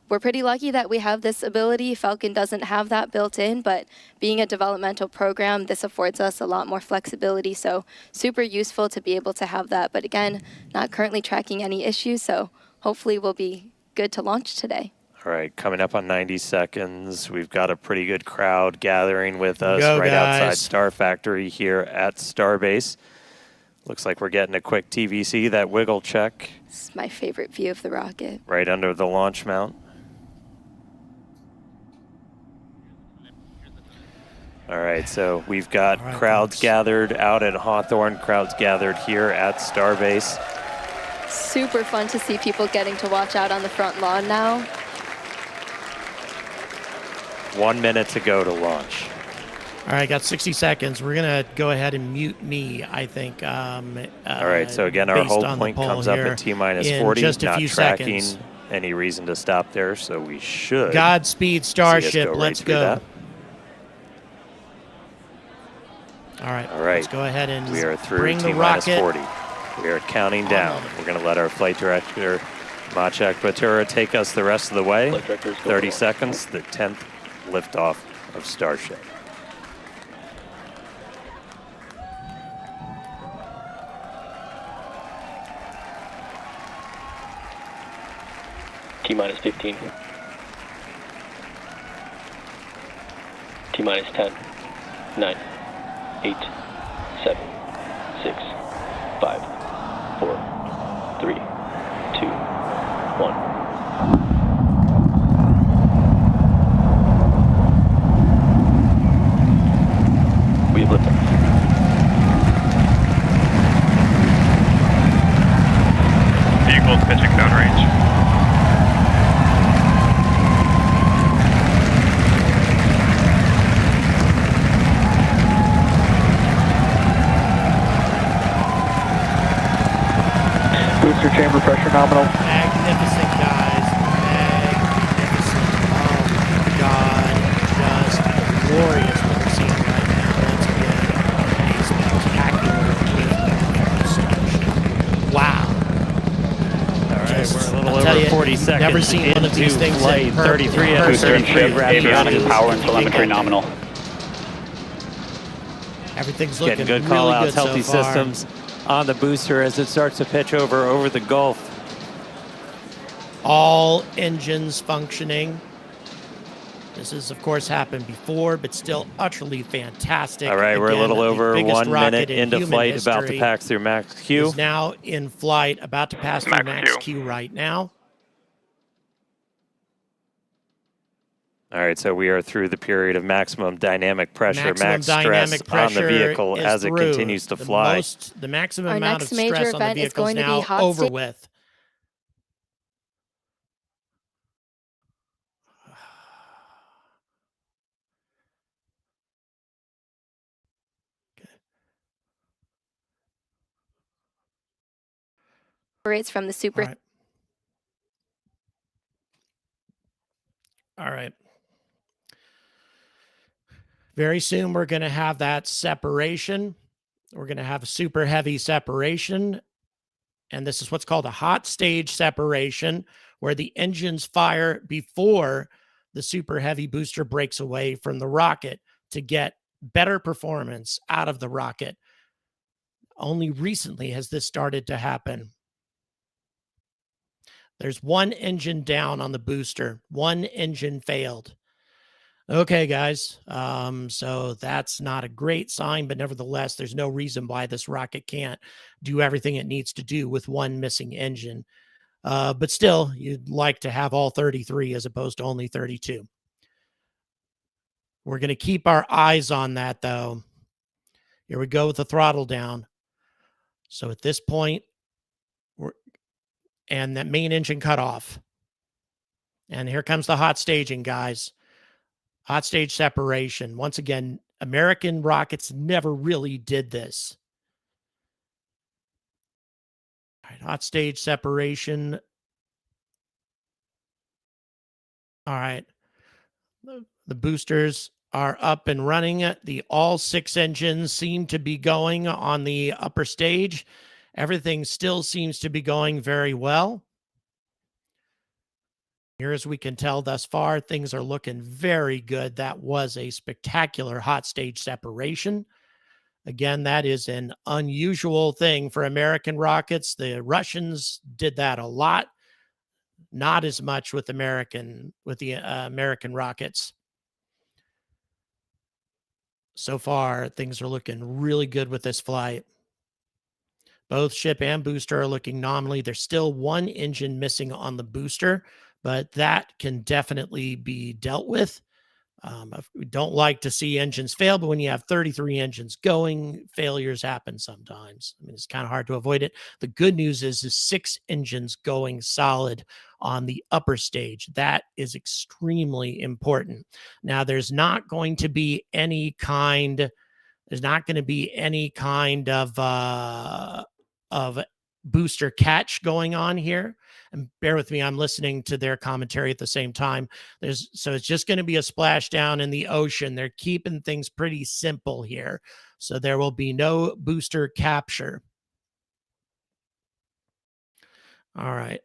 We're pretty lucky that we have this ability. Falcon doesn't have that built in, but being a developmental program, this affords us a lot more flexibility, so super useful to be able to have that. But again, not currently tracking any issues, so hopefully we'll be good to launch today. All right, coming up on 90 seconds. We've got a pretty good crowd gathering with us outside Star Factory here at Starbase. Looks like we're getting a quick TVC, that wiggle check. This is my favorite view of the rocket. Right under the launch mount. All right, so we've got crowds gathered out at Hawthorne, crowds gathered here at Starbase. Super fun to see people getting to watch out on the front lawn now. 1 minute to go to launch. All right, got 60 seconds. We're going to go ahead and mute me, I think. All right, so again, our hold point comes up at T-minus 40. Just a few tracking seconds. Any reason to stop there, so we should. Godspeed, Starship. Let's go. That. All right, let's go ahead and we are through bring the T-minus rocket. 40. We are counting down. We're going to let our flight director, Maciek Batura, take us the rest of the way. 30 seconds, the 10th liftoff of Starship. T-minus 15. T-minus 10. 9. 8, 7, 6, 5, 4, 3, 2, 1. We have liftoff. Vehicle pitching downrange. Booster chamber pressure nominal. Magnificent, guys. Magnificent. Oh, my God. Just glorious what we're seeing right now. Let's get a spectacular lift. Wow. All right, we're a little over 40 seconds. Never seen one of these things flight. 33 under 33 avionics power and telemetry nominal. Everything's looking getting good really call outs, good healthy so far. systems on the booster as it starts to pitch over the Gulf. All engines functioning. This has, of course, happened before, but still utterly fantastic. All right, we're a little over 1 minute into flight, history about to pass through max Q. Is now in flight, about to pass through max Q right now. All right, so we are through the period of maximum dynamic pressure, Maximum max dynamic stress on the pressure vehicle is as it through. continues to fly. The maximum Our amount next of major stress on the event is vehicle is going to be now hot over sta- with. Operates from the super. All right. All right. Very soon, we're going to have that separation. We're going to have a super heavy separation. And this is what's called a hot stage separation, where the engines fire before the super heavy booster breaks away from the rocket to get better performance out of the rocket. Only recently has this started to happen. There's one engine down on the booster. One engine failed. Okay, guys. So that's not a great sign, but nevertheless, there's no reason why this rocket can't do everything it needs to do with one missing engine. But still, you'd like to have all 33 as opposed to only 32. We're going to keep our eyes on that, though. Here we go with the throttle down. So at this point, and that main engine cut off. And here comes the hot staging, guys. Hot stage separation. Once again, American rockets never really did this. All right, hot stage separation. All right. The boosters are up and running. The all 6 engines seem to be going on the upper stage. Everything still seems to be going very well. Here, as we can tell thus far, things are looking very good. That was a spectacular hot stage separation. Again, that is an unusual thing for American rockets. The Russians did that a lot, not as much with the American rockets. So far, things are looking really good with this flight. Both ship and booster are looking nominally. There's still 1 engine missing on the booster, but that can definitely be dealt with. We don't like to see engines fail, but when you have 33 engines going, failures happen sometimes. I mean, it's kind of hard to avoid it. The good news is 6 engines going solid on the upper stage. That is extremely important. Now, there's not going to be any kind of booster catch going on here. And bear with me, I'm listening to their commentary at the same time. So it's just going to be a splashdown in the ocean. They're keeping things pretty simple here. So there will be no booster capture. All right.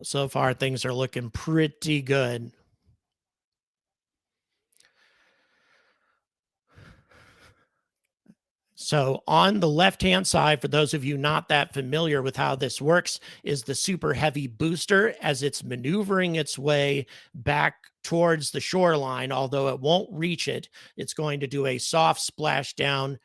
So far, things are looking pretty good. So on the left-hand side, for those of you not that familiar with how this works, is the super heavy booster as it's maneuvering its way back towards the shoreline. Although it won't reach it, it's going to do a soft splashdown.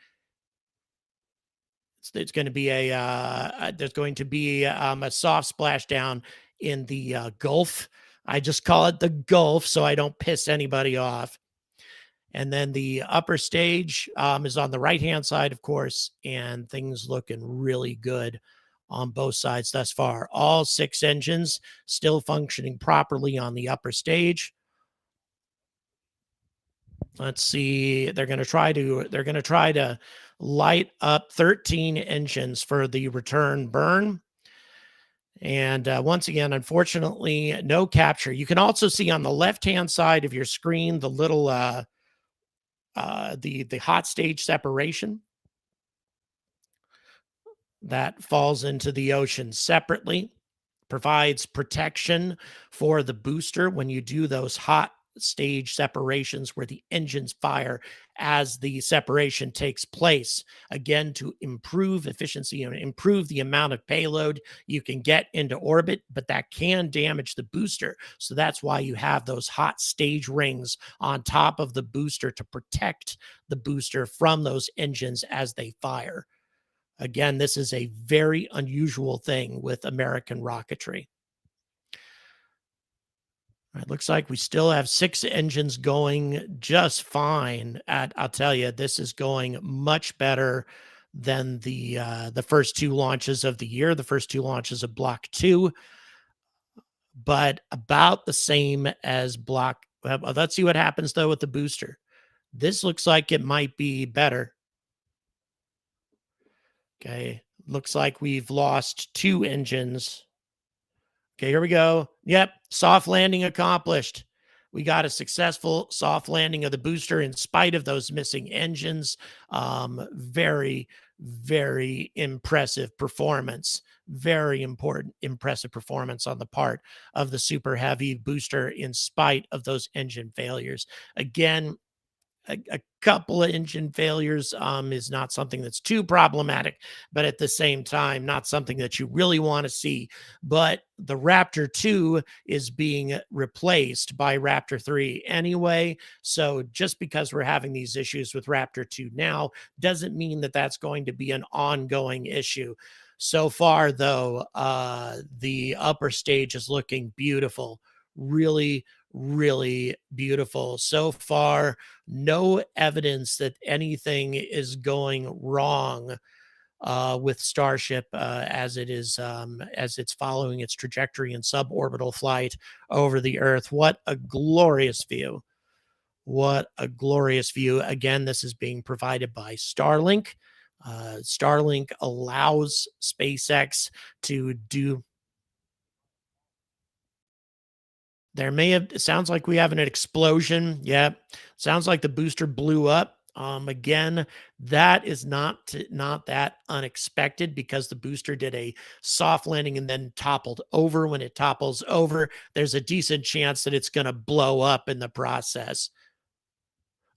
It's going to be there's going to be a soft splashdown in the Gulf. I just call it the Gulf so I don't piss anybody off. And then the upper stage is on the right-hand side, of course, and things looking really good on both sides thus far. All 6 engines still functioning properly on the upper stage. Let's see. They're going to try to light up 13 engines for the return burn. And once again, unfortunately, no capture. You can also see on the left-hand side of your screen the little the hot stage separation that falls into the ocean separately, provides protection for the booster when you do those hot stage separations where the engines fire as the separation takes place, again to improve efficiency and improve the amount of payload you can get into orbit, but that can damage the booster. So that's why you have those hot stage rings on top of the booster to protect the booster from those engines as they fire. Again, this is a very unusual thing with American rocketry. It looks like we still have 6 engines going just fine. I'll tell you, this is going much better than the first 2 launches of the year, the first 2 launches of Block 2, but about the same as Block. Let's see what happens, though, with the booster. This looks like it might be better. Okay, looks like we've lost 2 engines. Okay, here we go. Yep, soft landing accomplished. We got a successful soft landing of the booster in spite of those missing engines. Very, very impressive performance. Very impressive performance on the part of the Super Heavy booster in spite of those engine failures. Again, a couple of engine failures is not something that's too problematic, but at the same time, not something that you really want to see. But the Raptor 2 is being replaced by Raptor 3 anyway. So just because we're having these issues with Raptor 2 now doesn't mean that that's going to be an ongoing issue. So far, though, the upper stage is looking beautiful. Really, really beautiful. So far, no evidence that anything is going wrong with Starship as it's following its trajectory in suborbital flight over the Earth. What a glorious view! What a glorious view! Again, this is being provided by Starlink. Starlink allows SpaceX to do. It sounds like we have an explosion. Yep. Sounds like the booster blew up. Again, that is not that unexpected because the booster did a soft landing and then toppled over. When it topples over, there's a decent chance that it's going to blow up in the process.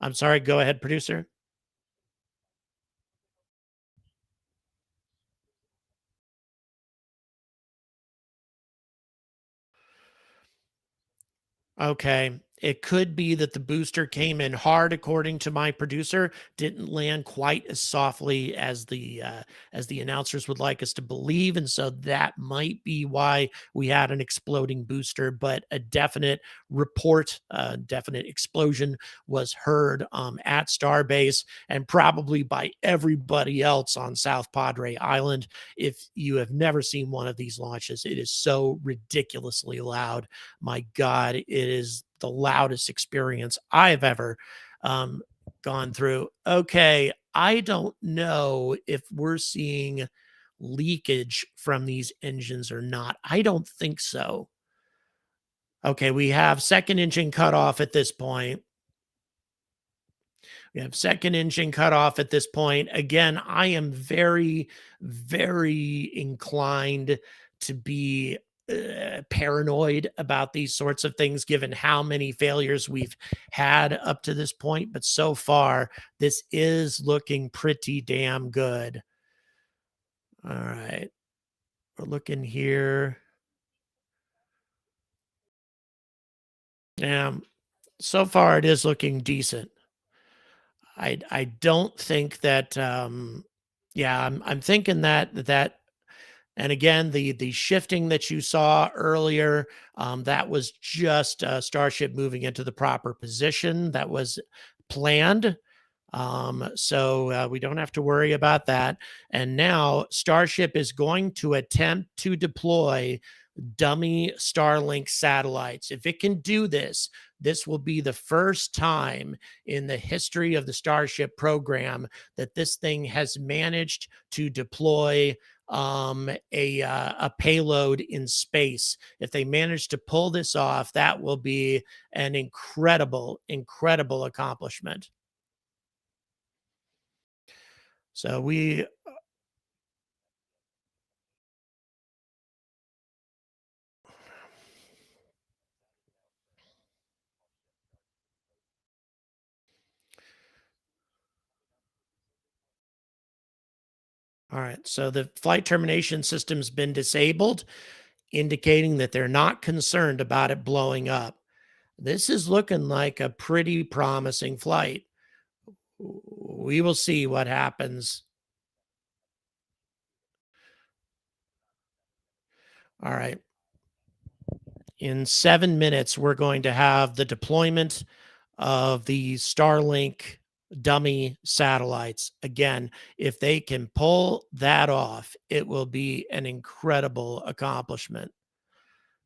I'm sorry. Go ahead, producer. Okay. It could be that the booster came in hard, according to my producer, didn't land quite as softly as the announcers would like us to believe, and so that might be why we had an exploding booster. But a definite report, definite explosion was heard at Starbase and probably by everybody else on South Padre Island. If you have never seen one of these launches, it is so ridiculously loud. My God, it is the loudest experience I've ever gone through. Okay, I don't know if we're seeing leakage from these engines or not. I don't think so. Okay, we have second engine cutoff at this point. We have second engine cut off at this point. Again, I am very, very inclined to be paranoid about these sorts of things, given how many failures we've had up to this point. But so far, this is looking pretty damn good. All right. We're looking here. Yeah. So far, it is looking decent. I don't think that yeah, I'm thinking that and again the shifting that you saw earlier, that was just Starship moving into the proper position that was planned. So we don't have to worry about that. And now Starship is going to attempt to deploy dummy Starlink satellites. If it can do this, this will be the first time in the history of the Starship program that this thing has managed to deploy a payload in space. If they manage to pull this off, that will be an incredible, incredible accomplishment. So we all right. So the flight termination system's been disabled, indicating that they're not concerned about it blowing up. This is looking like a pretty promising flight. We will see what happens. All right. In 7 minutes, we're going to have the deployment of the Starlink dummy satellites. Again, if they can pull that off, it will be an incredible accomplishment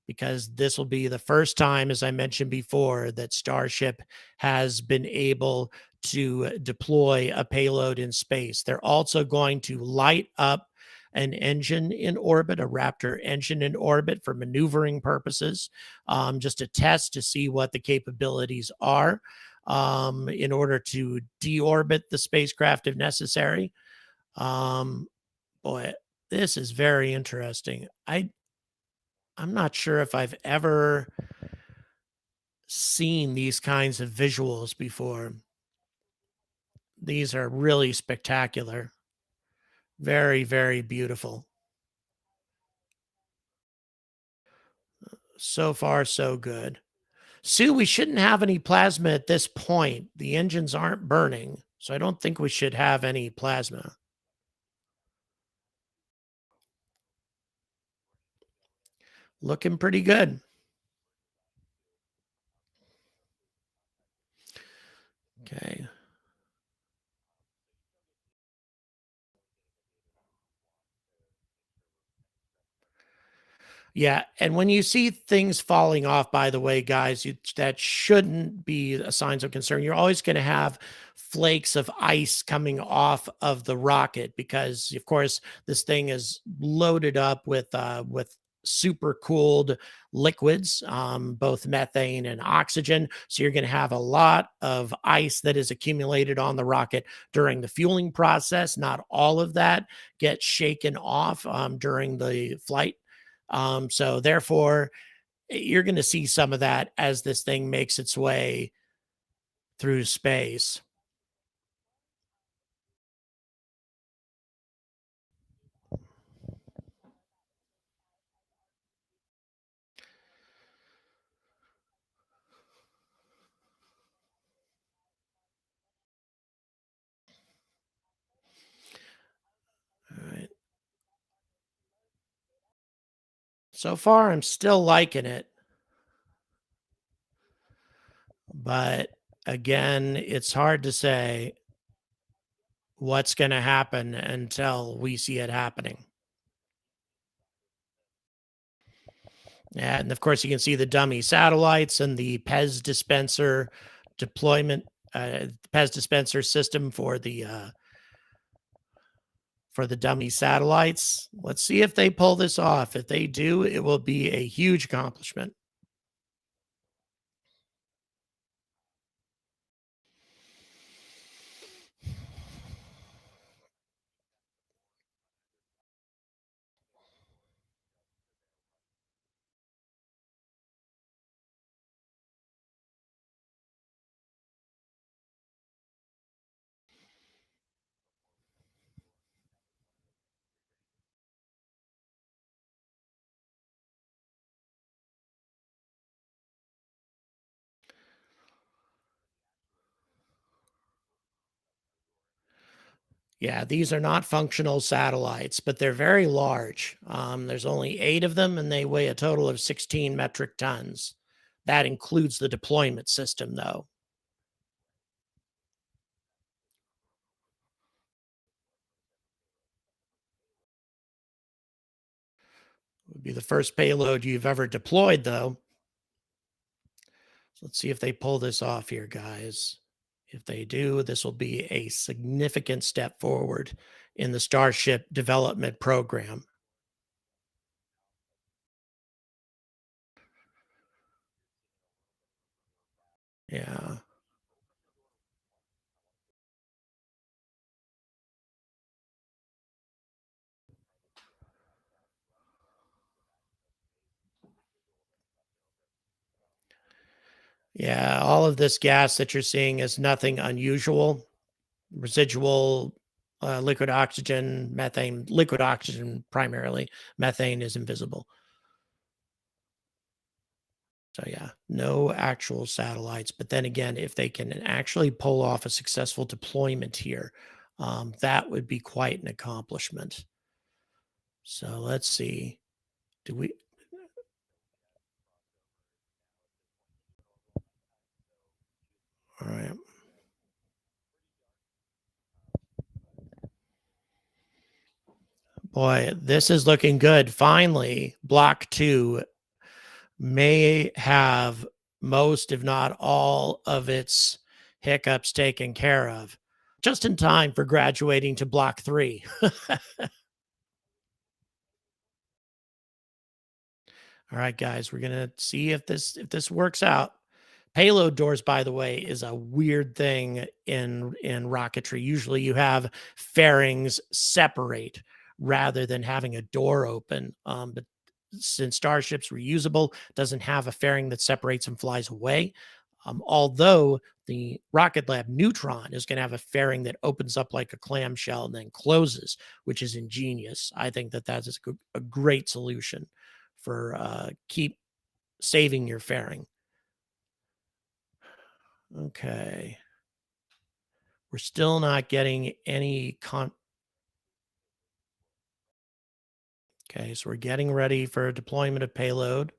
because this will be the first time, as I mentioned before, that Starship has been able to deploy a payload in space. They're also going to light up an engine in orbit, a Raptor engine in orbit for maneuvering purposes, just a test to see what the capabilities are in order to deorbit the spacecraft if necessary. Boy, this is very interesting. I'm not sure if I've ever seen these kinds of visuals before. These are really spectacular. Very, very beautiful. So far, so good. Sue, we shouldn't have any plasma at this point. The engines aren't burning, so I don't think we should have any plasma. Looking pretty good. Okay. Yeah, and when you see things falling off, by the way, guys, that shouldn't be a signs of concern. You're always going to have flakes of ice coming off of the rocket because, of course, this thing is loaded up with super cooled liquids, both methane and oxygen. So you're going to have a lot of ice that is accumulated on the rocket during the fueling process. Not all of that gets shaken off during the flight. So therefore, you're going to see some of that as this thing makes its way through space. All right. So far, I'm still liking it. But again, it's hard to say what's going to happen until we see it happening. And of course, you can see the dummy satellites and the PEZ dispenser deployment, PEZ dispenser system for the dummy satellites. Let's see if they pull this off. If they do, it will be a huge accomplishment. Yeah, these are not functional satellites, but they're very large. There's only 8 of them, and they weigh a total of 16 metric tons. That includes the deployment system, though. It would be the first payload you've ever deployed, though. So let's see if they pull this off here, guys. If they do, this will be a significant step forward in the Starship development program. Yeah. Yeah, all of this gas that you're seeing is nothing unusual. Residual liquid oxygen, methane, liquid oxygen primarily. Methane is invisible. So yeah, no actual satellites. But then again, if they can actually pull off a successful deployment here, that would be quite an accomplishment. So let's see. Do we? All right. Boy, this is looking good. Finally, Block 2 may have most, if not all, of its hiccups taken care of, just in time for graduating to Block 3. All right, guys, we're gonna see if this works out. Payload doors, by the way, is a weird thing in rocketry. Usually, you have fairings separate rather than having a door open. But since Starship's reusable, doesn't have a fairing that separates and flies away. Although the Rocket Lab Neutron is going to have a fairing that opens up like a clamshell and then closes, which is ingenious. I think that that's a great solution for keep saving your fairing. Okay. We're still not getting any Okay, so we're getting ready for deployment of payload.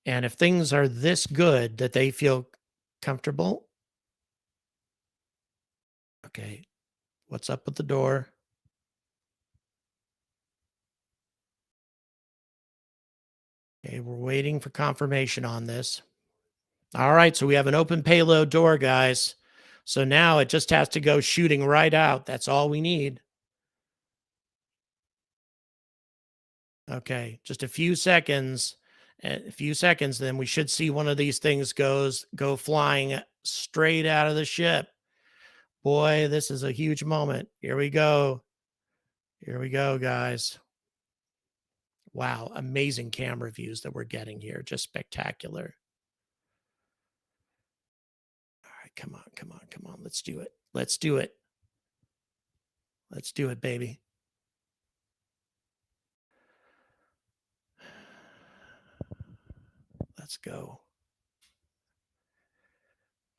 And if things are this good that they feel comfortable. Okay, what's up with the door? Okay, we're waiting for confirmation on this. All right, so we have an open payload door, guys. So now it just has to go shooting right out. That's all we need. Okay, just a few seconds. Then we should see one of these things go flying straight out of the ship. Boy, this is a huge moment. Here we go. Here we go, guys. Wow, amazing camera views that we're getting here. Just spectacular. All right, come on, come on, come on. Let's do it. Let's do it. Let's do it, baby. Let's go.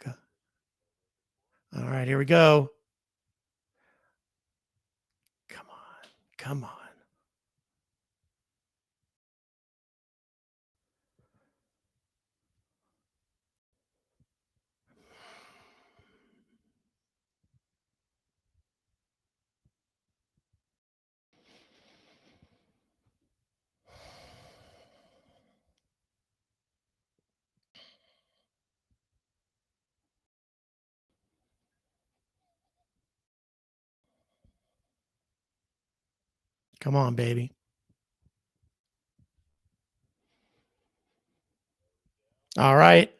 Go. All right, here we go. Come on. Come on. Come on, baby. All right.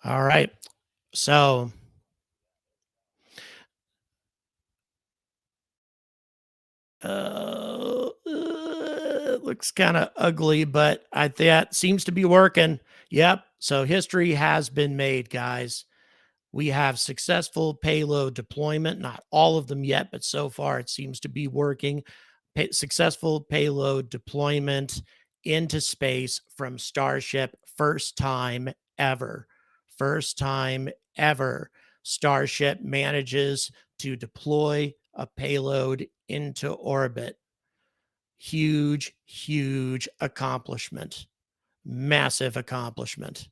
All right. So it looks kind of ugly, but that seems to be working. Yep. So history has been made, guys. We have successful payload deployment, not all of them yet, but so far it seems to be working. Successful payload deployment into space from Starship, first time ever. First time ever. Starship manages to deploy a payload into orbit. Huge, huge accomplishment. Massive accomplishment.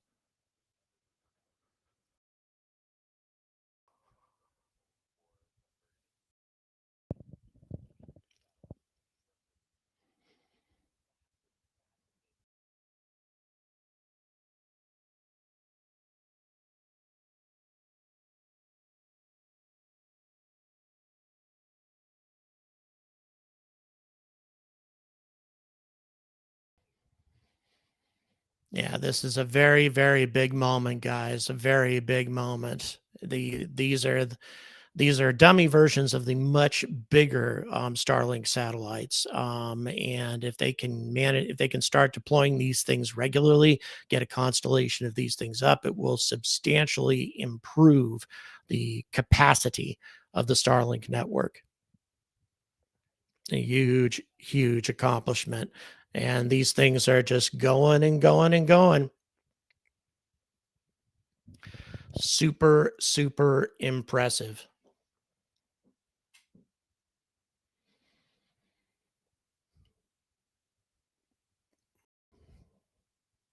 Yeah, this is a very, very big moment, guys. A very big moment. These are dummy versions of the much bigger Starlink satellites. And if they can start deploying these things regularly, get a constellation of these things up, it will substantially improve the capacity of the Starlink network. A huge, huge accomplishment. And these things are just going and going and going. Super, super impressive.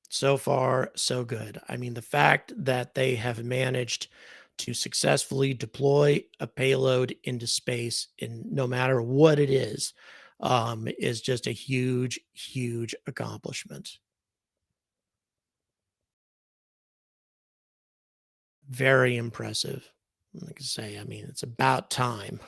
So far, so good. I mean, the fact that they have managed to successfully deploy a payload into space, in no matter what it is just a huge, huge accomplishment. Very impressive. Like I say, I mean, it's about time.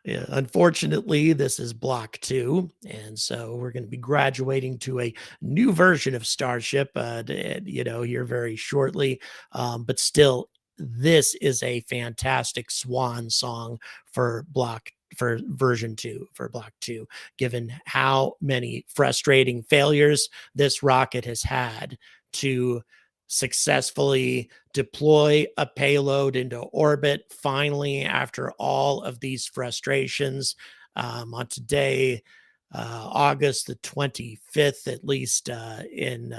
Yeah, unfortunately, this is Block 2, and so we're going to be graduating to a new version of Starship, here very shortly. But still, this is a fantastic swan song for version 2, for Block 2, given how many frustrating failures this rocket has had to successfully deploy a payload into orbit finally after all of these frustrations. On today, August the 25th, at least in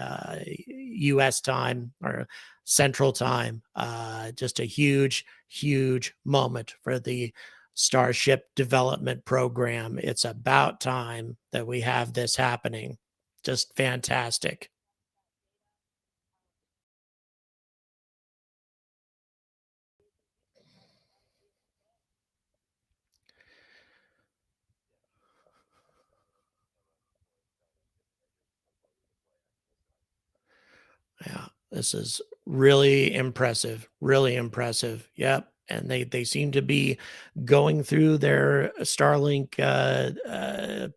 US time or Central Time. Just a huge, huge moment for the Starship development program. It's about time that we have this happening. Just fantastic. Yeah, this is really impressive. Really impressive. Yep. And they seem to be going through their Starlink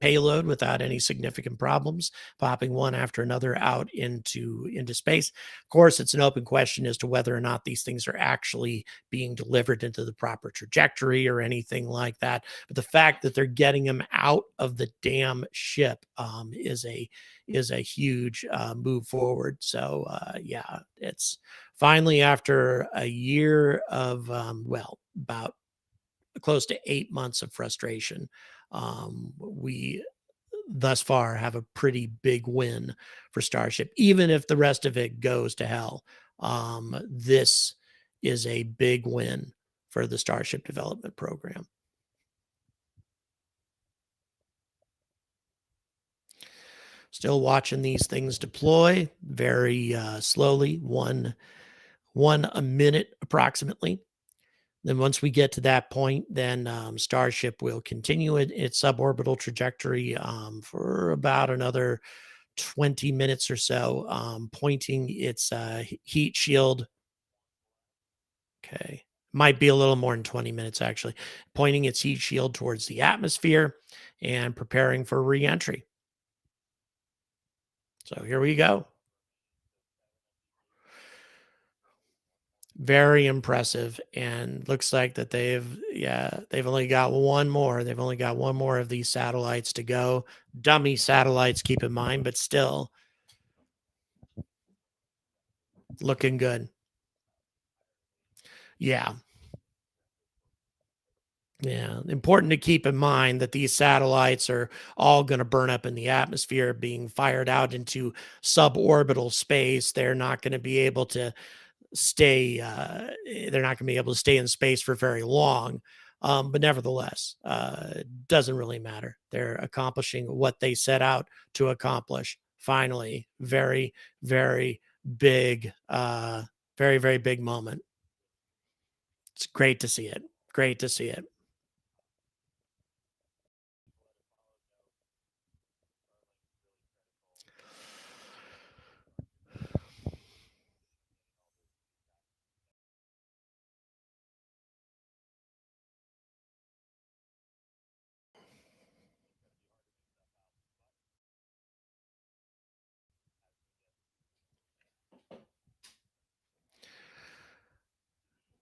payload without any significant problems, popping one after another out into space. Of course, it's an open question as to whether or not these things are actually being delivered into the proper trajectory or anything like that. But the fact that they're getting them out of the damn ship is a huge move forward. So yeah, it's finally after a year of about close to 8 months of frustration, we thus far have a pretty big win for Starship. Even if the rest of it goes to hell, this is a big win for the Starship development program. Still watching these things deploy very slowly, one a minute approximately. Then once we get to that point, then Starship will continue its suborbital trajectory for about another 20 minutes or so, pointing its heat shield. Okay. Might be a little more than 20 minutes, actually. Pointing its heat shield towards the atmosphere and preparing for reentry. So here we go. Very impressive, and looks like that they've only got one more. They've only got one more of these satellites to go. Dummy satellites, keep in mind, but still looking good. Yeah. Yeah, important to keep in mind that these satellites are all going to burn up in the atmosphere, being fired out into suborbital space. They're not going to be able to stay they're not going to be able to stay in space for very long, but nevertheless, doesn't really matter. They're accomplishing what they set out to accomplish. Finally, very, very big, very, very big moment. It's great to see it. Great to see it.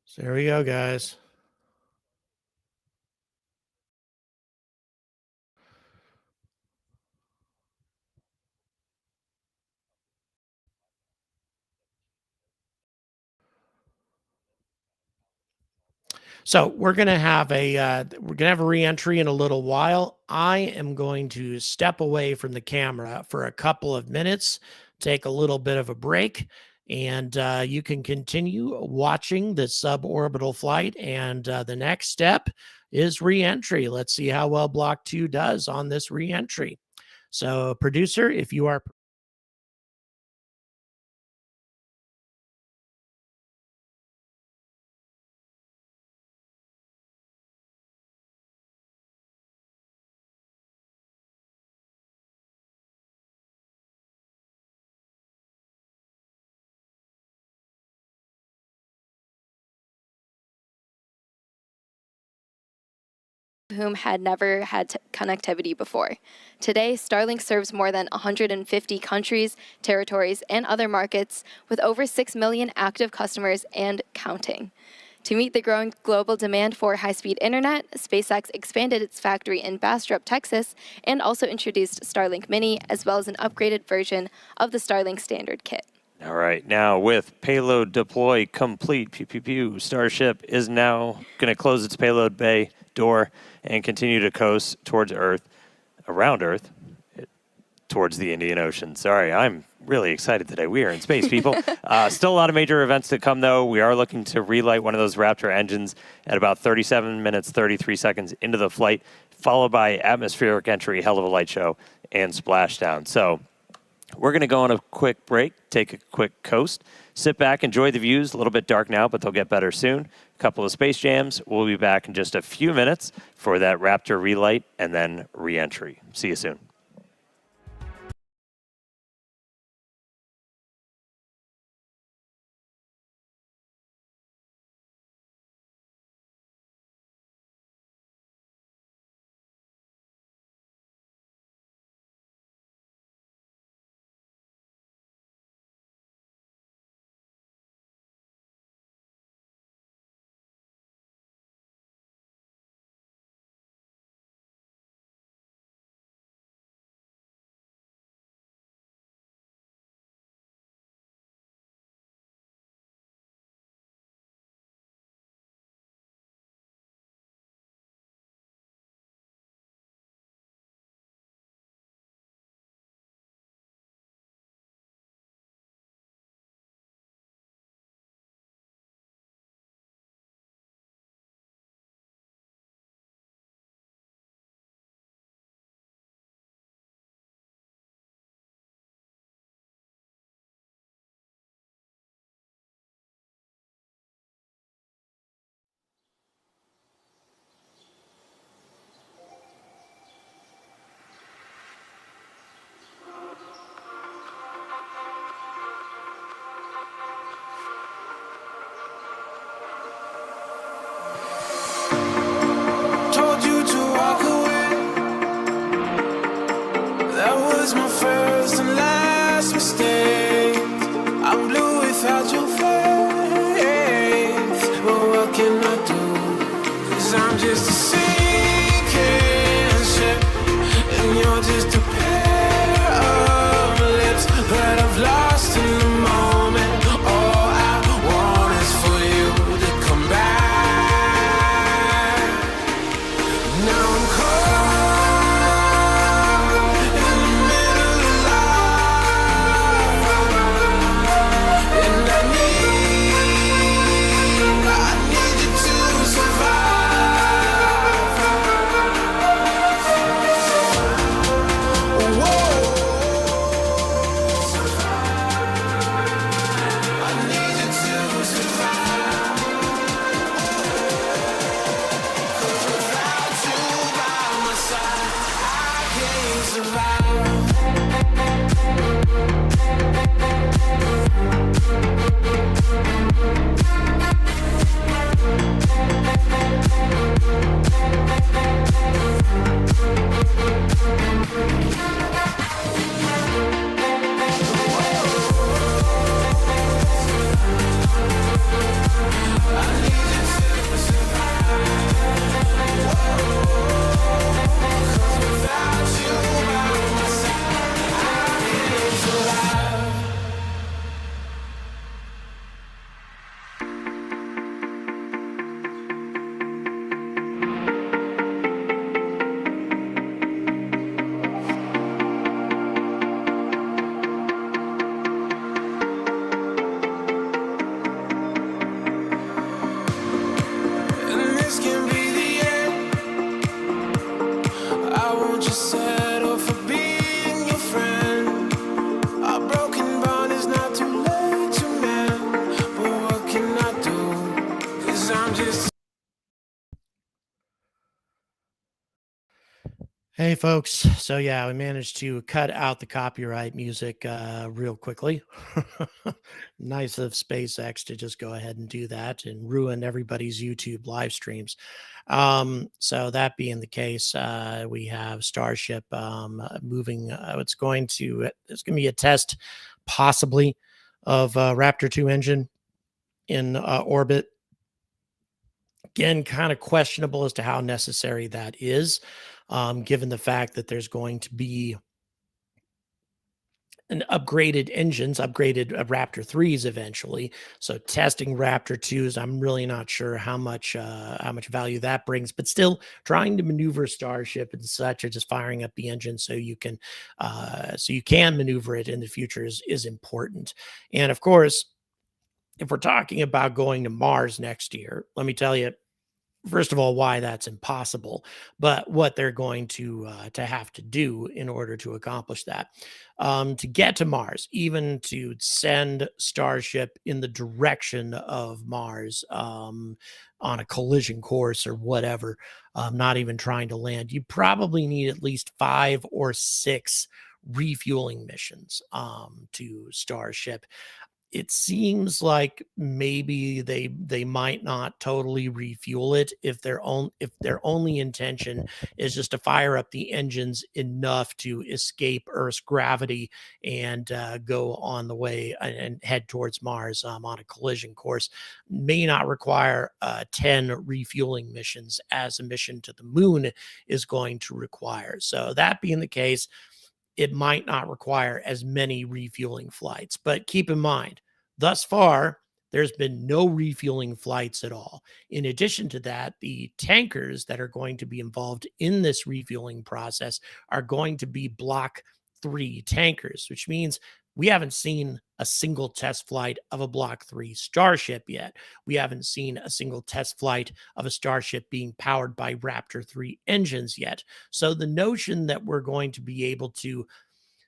So there we go, guys. So we're gonna have a reentry in a little while. I am going to step away from the camera for a couple of minutes, take a little bit of a break, and you can continue watching the suborbital flight. And the next step is reentry. Let's see how well Block 2 does on this reentry. So, producer, if you are whom had never had connectivity before. Today, Starlink serves more than 150 countries, territories, and other markets, with over 6 million active customers and counting. To meet the growing global demand for high-speed internet, SpaceX expanded its factory in Bastrop, Texas, and also introduced Starlink Mini, as well as an upgraded version of the Starlink standard kit. All right, now with payload deploy complete, pew, pew, pew, Starship is now going to close its payload bay door and continue to coast towards Earth, around Earth, towards the Indian Ocean. Sorry, I'm really excited today. We are in space, people. Still a lot of major events to come, though. We are looking to relight one of those Raptor engines at about 37 minutes, 33 seconds into the flight, followed by atmospheric entry, hell of a light show, and splashdown. So we're going to go on a quick break, take a quick coast, sit back, enjoy the views. A little bit dark now, but they'll get better soon. A couple of space jams. We'll be back in just a few minutes for that Raptor relight and then re-entry. See you soon. Hey, folks. So, yeah, we managed to cut out the copyright music real quickly. Nice of SpaceX to just go ahead and do that and ruin everybody's YouTube live streams. So, that being the case, we have Starship moving. It's going to be a test, possibly, of Raptor 2 engine in orbit. Again, kind of questionable as to how necessary that is, given the fact that there's going to be an upgraded engines, upgraded Raptor 3s eventually. So testing Raptor 2s, I'm really not sure how much value that brings, but still trying to maneuver Starship and such, or just firing up the engine so you can maneuver it in the future is important. And of course, if we're talking about going to Mars next year, let me tell you, first of all, why that's impossible, but what they're going to have to do in order to accomplish that. To get to Mars, even to send Starship in the direction of Mars on a collision course or whatever, not even trying to land, you probably need at least 5 or 6 refueling missions to Starship. It seems like maybe they might not totally refuel it if their only intention is just to fire up the engines enough to escape Earth's gravity and go on the way and head towards Mars on a collision course. May not require 10 refueling missions as a mission to the moon is going to require. So that being the case, it might not require as many refueling flights. But keep in mind, thus far, there's been no refueling flights at all. In addition to that, the tankers that are going to be involved in this refueling process are going to be Block 3 tankers, which means we haven't seen a single test flight of a Block 3 Starship yet. We haven't seen a single test flight of a Starship being powered by Raptor 3 engines yet. So the notion that we're going to be able to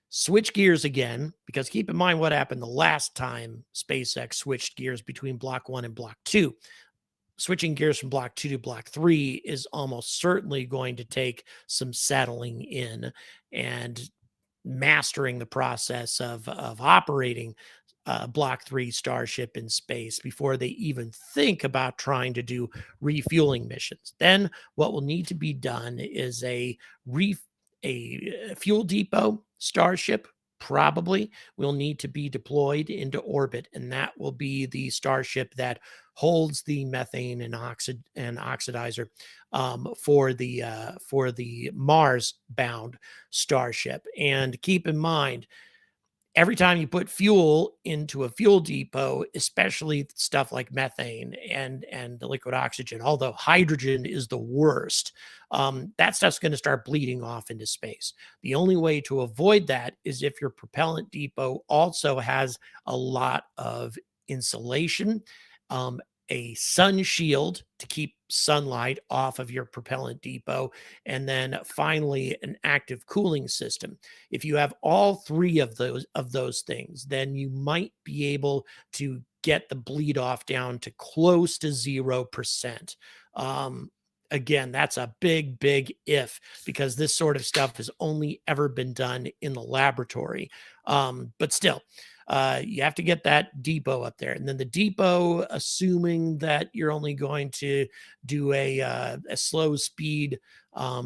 switch gears again, because keep in mind what happened the last time SpaceX switched gears between Block 1 and Block 2. Switching gears from Block 2 to Block 3 is almost certainly going to take some settling in and mastering the process of operating Block 3 Starship in space before they even think about trying to do refueling missions. Then what will need to be done is a fuel depot Starship probably will need to be deployed into orbit, and that will be the Starship that holds the methane and oxidizer for the Mars bound Starship. And keep in mind, every time you put fuel into a fuel depot, especially stuff like methane and the liquid oxygen, although hydrogen is the worst, that stuff's going to start bleeding off into space. The only way to avoid that is if your propellant depot also has a lot of insulation, a sun shield to keep sunlight off of your propellant depot, and then finally an active cooling system. If you have all 3 of those things, then you might be able to get the bleed off down to close to 0%. Again, that's a big if, because this sort of stuff has only ever been done in the laboratory. But still, you have to get that depot up there. And then the depot, assuming that you're only going to do a slow speed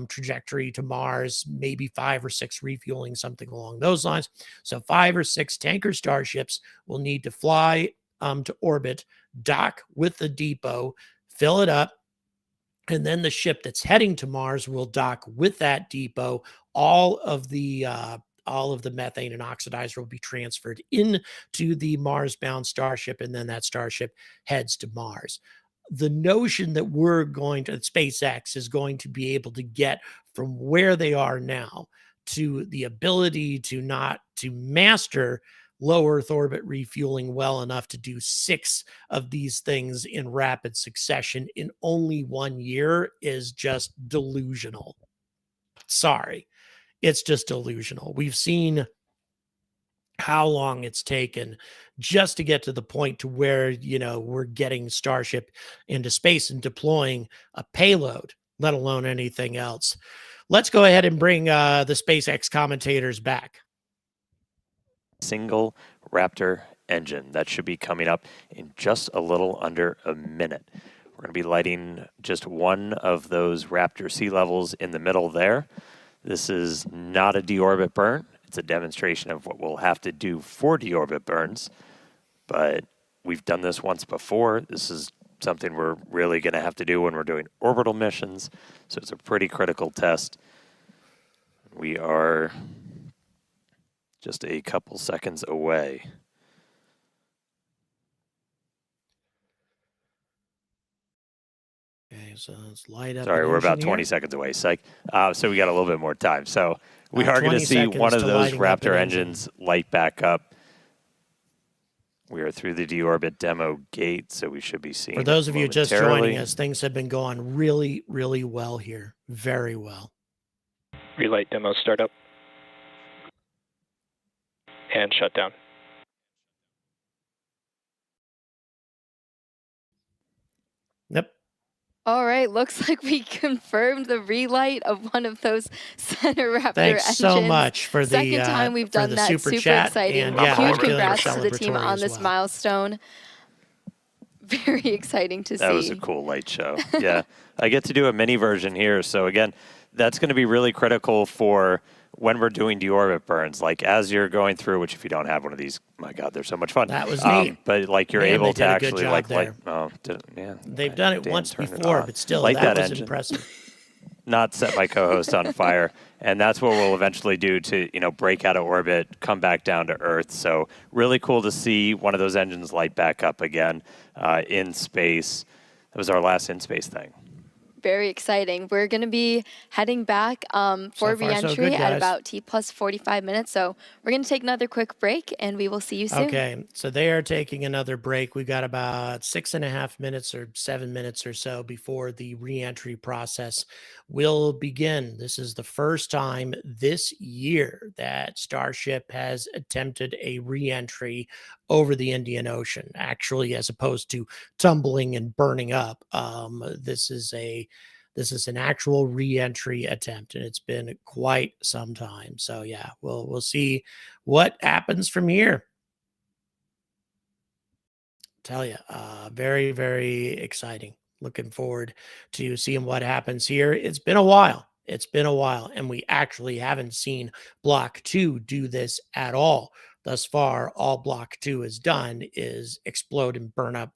trajectory to Mars, maybe 5 or 6 refueling, something along those lines. So 5 or 6 tanker Starships will need to fly to orbit, dock with the depot, fill it up, and then the ship that's heading to Mars will dock with that depot. All of the methane and oxidizer will be transferred into the Mars-bound Starship, and then that Starship heads to Mars. The notion that SpaceX is going to be able to get from where they are now to the ability to master low Earth orbit refueling well enough to do 6 of these things in rapid succession in only 1 year is just delusional. Sorry. It's just delusional. We've seen how long it's taken just to get to the point to where, we're getting Starship into space and deploying a payload, let alone anything else. let's go ahead and bring the SpaceX commentators back. Single Raptor engine. That should be coming up in just a little under a minute. We're going to be lighting just one of those Raptor sea levels in the middle there. This is not a deorbit burn. It's a demonstration of what we'll have to do for deorbit burns, but we've done this once before. This is something we're really going to have to do when we're doing orbital missions, so it's a pretty critical test. We are just a couple seconds away. Okay, so let's light up. Sorry, we're about 20 seconds away. Psych. So we got a little bit more time. So we are going to see 20 one of to those lighting up Raptor an engines light back up. We are through the deorbit demo gate, so we should be seeing. For those of you just joining momentarily. us, things have been going really, really well here. Very well. Relight demo startup. And shutdown. Yep. All right, looks like we confirmed the relight of one of those center Raptor Thanks engines. so much for the Second time we've done that. super Super chat, exciting. and yeah, Huge I'm feeling congrats to the team celebratory on as this well. milestone. Very exciting to see. That was a cool light show. Yeah, I get to do a mini version here. So again, that's going to be really critical for when we're doing deorbit burns. Like as you're going through, which if you don't have one of these, my God, they're so much fun. That was neat. But like you're Man, able they to did a good actually job like there. yeah, They've done it damn, once turn it before, on. but still, Light that was engine. impressive. Not set my co-host on fire. And that's what we'll eventually do to, break out of orbit, come back down to Earth. So really cool to see one of those engines light back up again in space. That was our last in-space thing. Very exciting. We're going to be heading back for So far, so re-entry good, at guys. about T+45 minutes. So we're going to take another quick break, and we will see you soon. Okay, so they are taking another break. We've got about 6.5 minutes or 7 minutes or so before the re-entry process will begin. This is the first time this year that Starship has attempted a re-entry over the Indian Ocean, actually, as opposed to tumbling and burning up. This is an actual re-entry attempt, and it's been quite some time. So yeah, we'll see what happens from here. Tell you, very, very exciting. Looking forward to seeing what happens here. It's been a while. And we actually haven't seen Block 2 do this at all. Thus far, all Block 2 has done is explode and burn up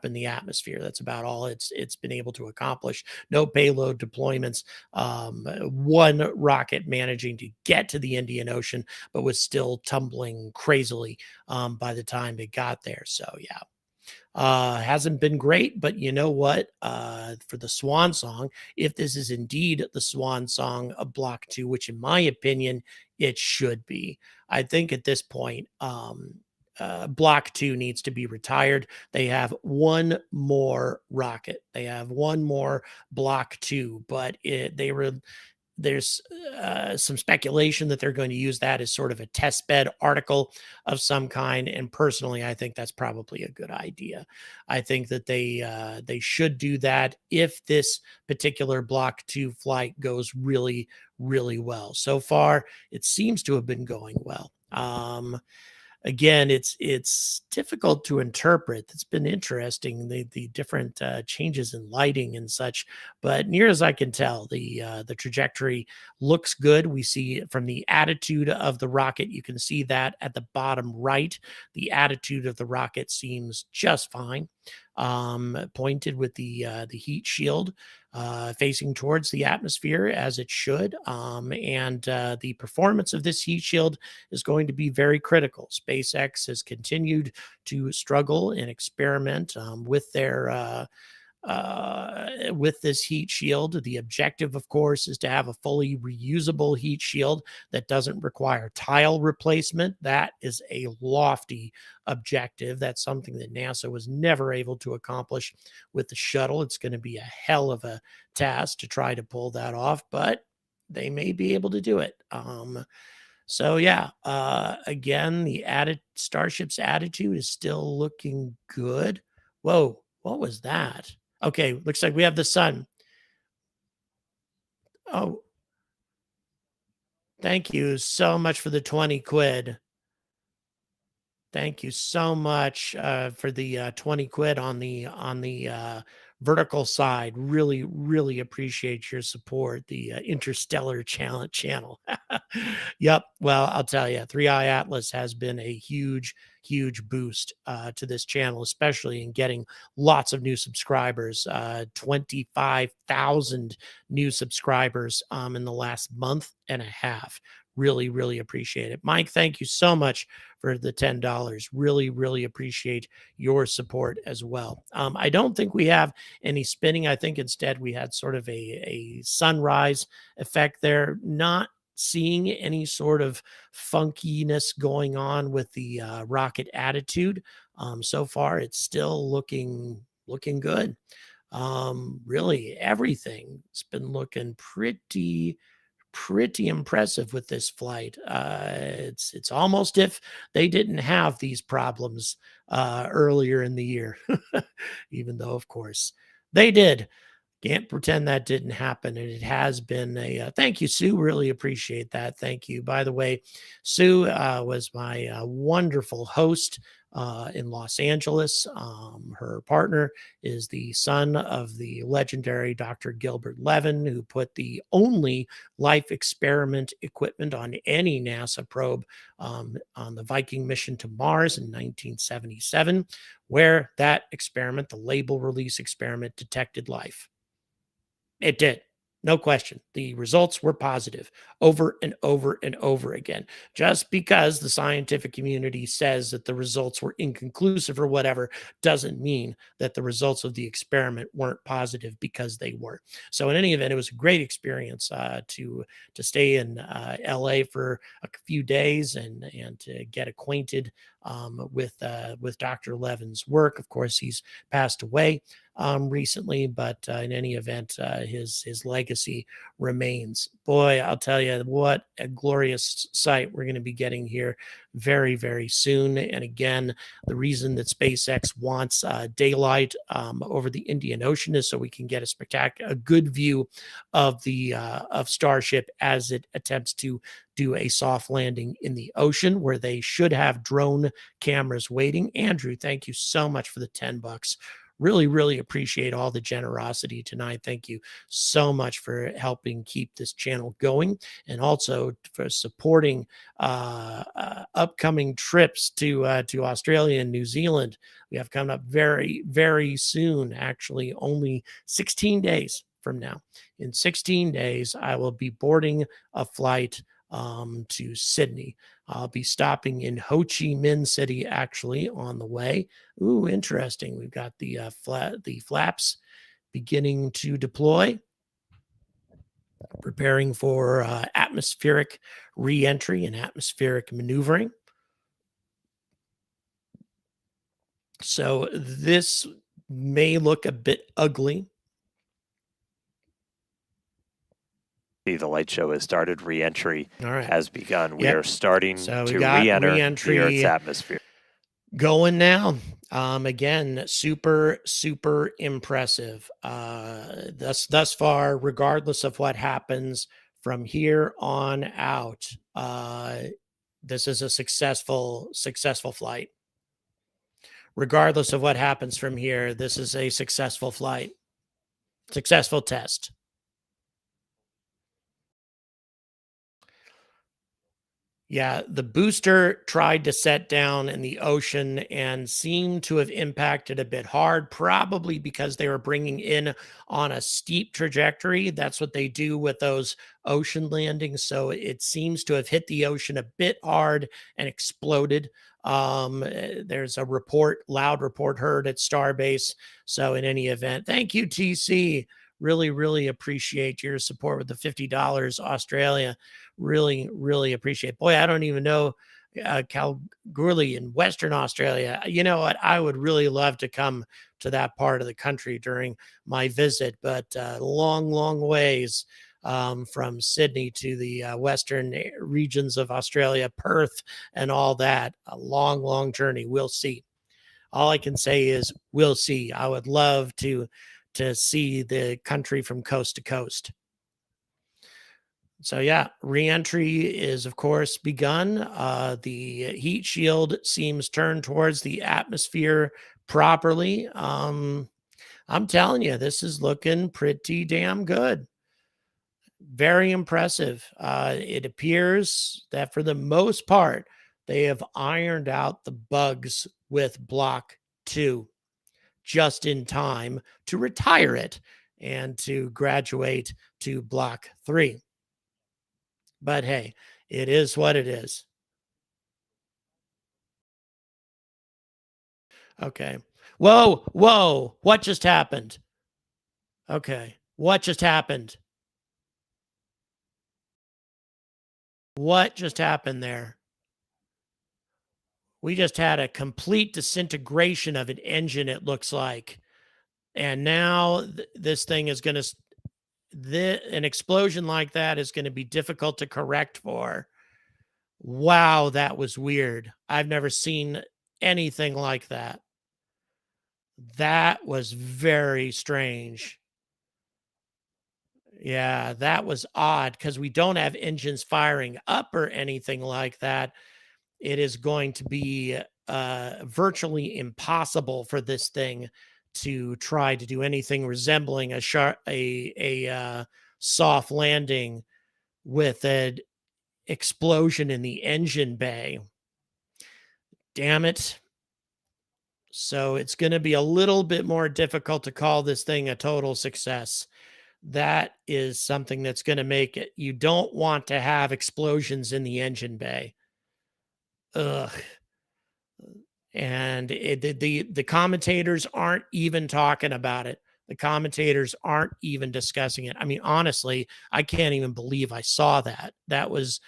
in the atmosphere. That's about all it's been able to accomplish. No payload deployments. One rocket managing to get to the Indian Ocean, but was still tumbling crazily by the time it got there. So yeah. Hasn't been great, but you know what? For the swan song, if this is indeed the swan song of Block 2, which in my opinion, it should be. I think at this point, Block 2 needs to be retired. They have one more rocket. They have one more Block 2, but there's some speculation that they're going to use that as sort of a test bed article of some kind. And personally, I think that's probably a good idea. I think that they should do that if this particular Block 2 flight goes really, really well. So far, it seems to have been going well. Again, it's difficult to interpret. It's been interesting, the different changes in lighting and such, but near as I can tell, the trajectory looks good. We see from the attitude of the rocket, you can see that at the bottom right, the attitude of the rocket seems just fine. Pointed with the heat shield facing towards the atmosphere as it should. And the performance of this heat shield is going to be very critical. SpaceX has continued to struggle and experiment with their with this heat shield. The objective, of course, is to have a fully reusable heat shield that doesn't require tile replacement. That is a lofty objective. That's something that NASA was never able to accomplish with the shuttle. It's going to be a hell of a task to try to pull that off, but they may be able to do it. So yeah, again, the Starship's attitude is still looking good. Whoa, what was that? Okay, looks like we have the sun. Oh, Thank you so much for the 20 quid. Thank you so much for the 20 quid on the vertical side. Really, really appreciate your support. The Interstellar channel. Yep. Well, I'll tell you, 3i Atlas has been a huge, huge boost to this channel, especially in getting lots of new subscribers. 25,000 new subscribers in the last month and a half. Really, really appreciate it. Mike, thank you so much for the $10. Really, really appreciate your support as well. I don't think we have any spinning. I think instead we had sort of a sunrise effect there. Not seeing any sort of funkiness going on with the rocket attitude. So far, it's still looking good. Really, everything's been looking pretty impressive with this flight. It's almost if they didn't have these problems earlier in the year, even though, of course, they did. Can't pretend that didn't happen. And it has been a thank you, Sue. Really appreciate that. Thank you. By the way, Sue was my wonderful host in Los Angeles. Her partner is the son of the legendary Dr. Gilbert Levin, who put the only life experiment equipment on any NASA probe on the Viking mission to Mars in 1977, where that experiment, the label release experiment, detected life. It did. No question. The results were positive over and over and over again. Just because the scientific community says that the results were inconclusive or whatever doesn't mean that the results of the experiment weren't positive, because they were. So in any event, it was a great experience to stay in LA for a few days and to get acquainted with Dr. Levin's work. Of course, he's passed away recently, but in any event, his legacy remains. Boy, I'll tell you, what a glorious sight we're going to be getting here very, very soon. And again, the reason that SpaceX wants daylight over the Indian Ocean is so we can get a good view of the of Starship as it attempts to do a soft landing in the ocean, where they should have drone cameras waiting. Andrew, thank you so much for the $10. Really, really appreciate all the generosity tonight. Thank you so much for helping keep this channel going, and also for supporting upcoming trips to Australia and New Zealand. We have coming up very, very soon, actually only 16 days from now. In 16 days, I will be boarding a flight to Sydney. I'll be stopping in Ho Chi Minh City, actually, on the way. Ooh, interesting. We've got the flaps beginning to deploy, preparing for atmospheric re-entry and atmospheric maneuvering. So this may look a bit ugly. The light show has started. Re-entry right. has begun. We are starting to re-enter the Earth's atmosphere. Going now. Again, super impressive. Thus far, regardless of what happens from here on out, this is a successful flight. Regardless of what happens from here, this is a successful flight, successful test. Yeah, the booster tried to set down in the ocean and seemed to have impacted a bit hard, probably because they were bringing in on a steep trajectory. That's what they do with those ocean landings. So it seems to have hit the ocean a bit hard and exploded. There's a loud report heard at Starbase. So in any event, thank you, TC. Really appreciate your support with the $50 Australia. Really appreciate. Boy, I don't even know Kalgoorlie in Western Australia. You know what? I would really love to come to that part of the country during my visit, but long ways from Sydney to the western regions of Australia, Perth, and all that. A long journey. We'll see. All I can say is we'll see. I would love to see the country from coast to coast. So yeah, reentry is of course begun. The heat shield seems turned towards the atmosphere properly. I'm telling you, this is looking pretty damn good. Very impressive. It appears that for the most part, they have ironed out the bugs with Block 2 just in time to retire it and to graduate to Block 3. But hey, it is what it is. Okay. Whoa, whoa. What just happened? Okay. What just happened? What just happened there? We just had a complete disintegration of an engine, it looks like. And now this thing is going to, an explosion like that is going to be difficult to correct for. Wow, that was weird. I've never seen anything like that. That was very strange. Yeah, that was odd because we don't have engines firing up or anything like that. It is going to be virtually impossible for this thing to try to do anything resembling a soft landing with an explosion in the engine bay. Damn it. So it's going to be a little bit more difficult to call this thing a total success. That is something that's going to make it. You don't want to have explosions in the engine bay. Ugh. And the commentators aren't even talking about it. The commentators aren't even discussing it. I mean, honestly, I can't even believe I saw that. That was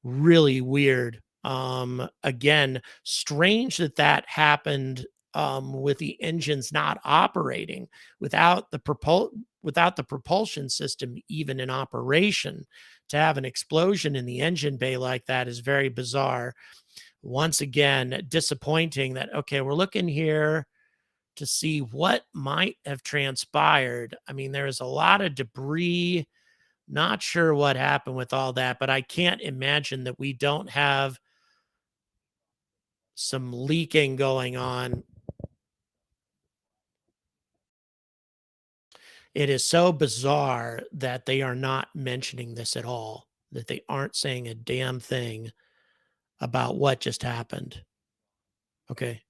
really weird. Again, strange that happened with the engines not operating without the propulsion system even in operation. To have an explosion in the engine bay like that is very bizarre. Once again, disappointing that, okay, we're looking here to see what might have transpired. I mean, there is a lot of debris. Not sure what happened with all that, but I can't imagine that we don't have some leaking going on. It is so bizarre that they are not mentioning this at all, that they aren't saying a damn thing about what just happened. Okay.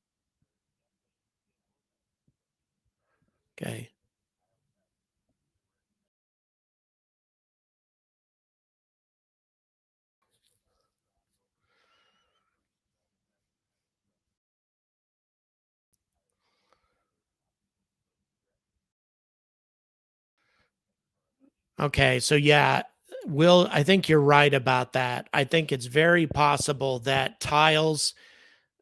Okay. Okay, so yeah, Will, I think you're right about that. I think it's very possible that tiles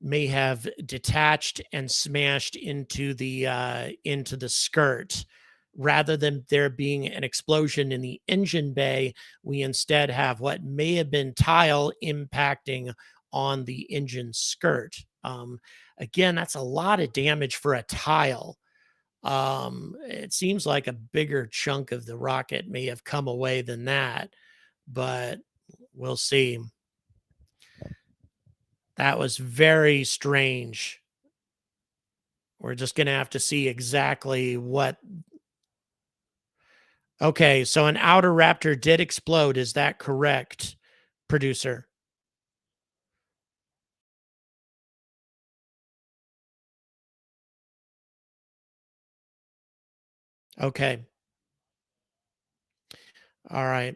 may have detached and smashed into the skirt. Rather than there being an explosion in the engine bay, we instead have what may have been tile impacting on the engine skirt. Again, that's a lot of damage for a tile. It seems like a bigger chunk of the rocket may have come away than that, but we'll see. That was very strange. We're just going to have to see exactly what. Okay, so an outer Raptor did explode. Is that correct, producer? Okay. All right.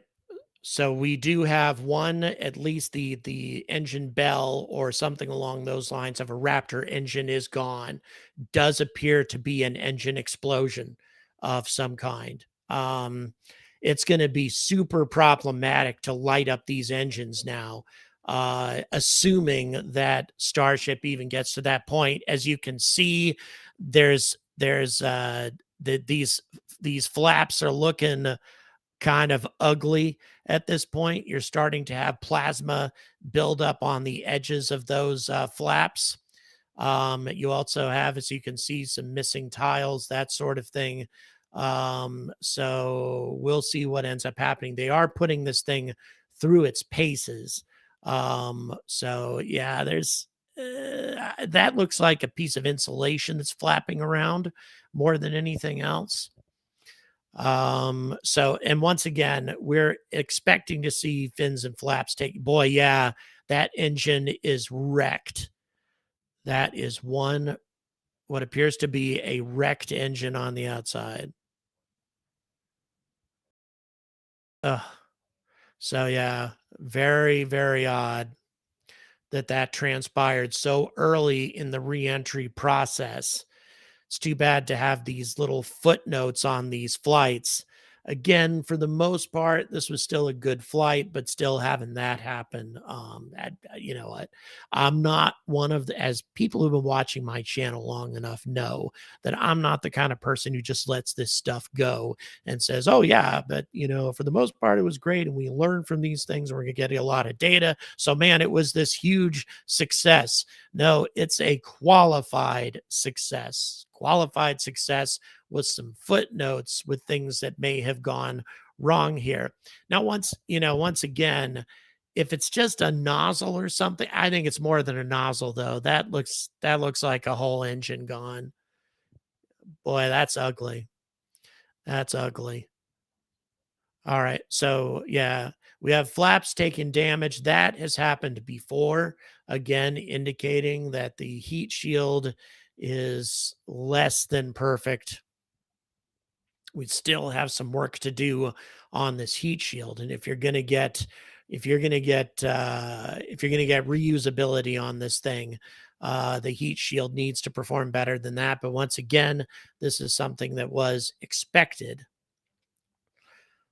So we do have one, at least the engine bell or something along those lines of a Raptor engine is gone. Does appear to be an engine explosion of some kind. It's going to be super problematic to light up these engines now, assuming that Starship even gets to that point. As you can see, there's these flaps are looking kind of ugly at this point. You're starting to have plasma build up on the edges of those flaps. You also have, as you can see, some missing tiles, that sort of thing. So we'll see what ends up happening. They are putting this thing through its paces. So yeah, there's that looks like a piece of insulation that's flapping around more than anything else. So, and once again, we're expecting to see fins and flaps take, boy, yeah, that engine is wrecked. That is one, what appears to be a wrecked engine on the outside. Ugh. So yeah, very, very odd that that transpired so early in the reentry process. It's too bad to have these little footnotes on these flights. Again, for the most part, this was still a good flight, but still having that happen, you know what? I'm not one of the, as people who've been watching my channel long enough know that I'm not the kind of person who just lets this stuff go and says, oh, yeah, but, you know, for the most part, it was great. And we learned from these things. And we're going to get a lot of data. So, man, it was this huge success. No, it's a qualified success. Qualified success with some footnotes with things that may have gone wrong here. Now, once again, if it's just a nozzle or something, I think it's more than a nozzle, though. That looks like a whole engine gone. Boy, that's ugly. That's ugly. All right. So, yeah, we have flaps taking damage. That has happened before, again, indicating that the heat shield is less than perfect. We still have some work to do on this heat shield. And if you're going to get reusability on this thing, the heat shield needs to perform better than that. But once again, this is something that was expected.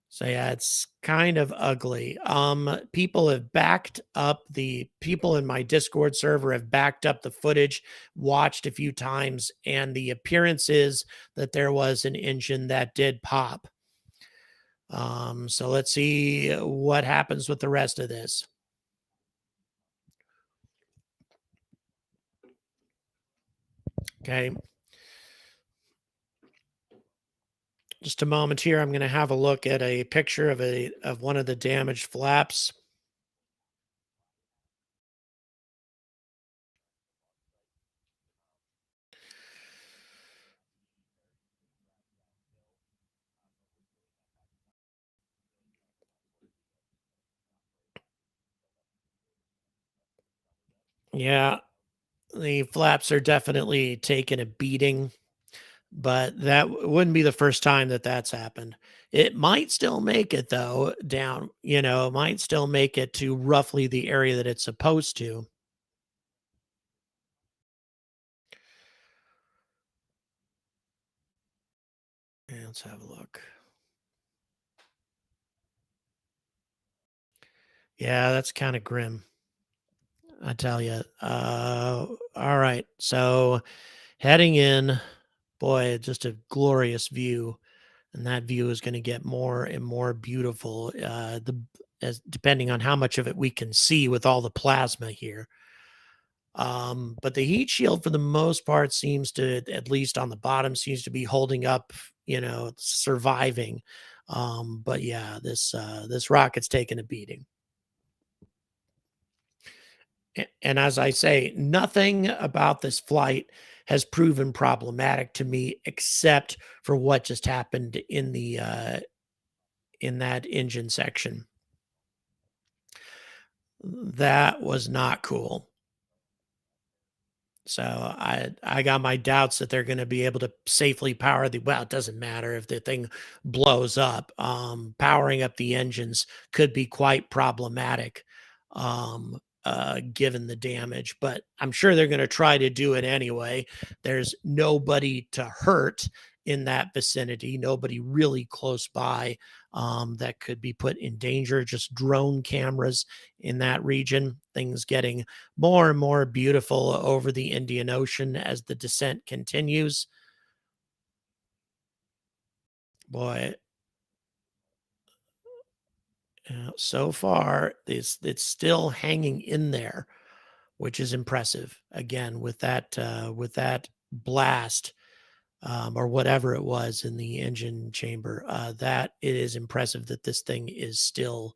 So yeah, it's kind of ugly. People in my Discord server have backed up the footage, watched a few times, and the appearance is that there was an engine that did pop. So let's see what happens with the rest of this. Okay. Just a moment here. I'm going to have a look at a picture of one of the damaged flaps. Yeah, the flaps are definitely taking a beating, but that wouldn't be the first time that that's happened. It might still make it, though, down, might still make it to roughly the area that it's supposed to. Yeah, let's have a look. Yeah, that's kind of grim, I tell you. All right, so heading in, boy, just a glorious view, and that view is going to get more and more beautiful. As depending on how much of it we can see with all the plasma here. But the heat shield, for the most part, seems to, at least on the bottom, seems to be holding up. Surviving. But yeah, this rocket's taking a beating. And as I say, nothing about this flight has proven problematic to me, except for what just happened in that engine section. That was not cool. So I got my doubts that they're going to be able to safely power it doesn't matter if the thing blows up. Powering up the engines could be quite problematic. Given the damage, but I'm sure they're going to try to do it anyway. There's nobody to hurt in that vicinity, nobody really close by that could be put in danger. Just drone cameras in that region. Things getting more and more beautiful over the Indian Ocean as the descent continues. Boy, so far it's still hanging in there, which is impressive. Again, with that blast, or whatever it was in the engine chamber. That it is impressive that this thing is still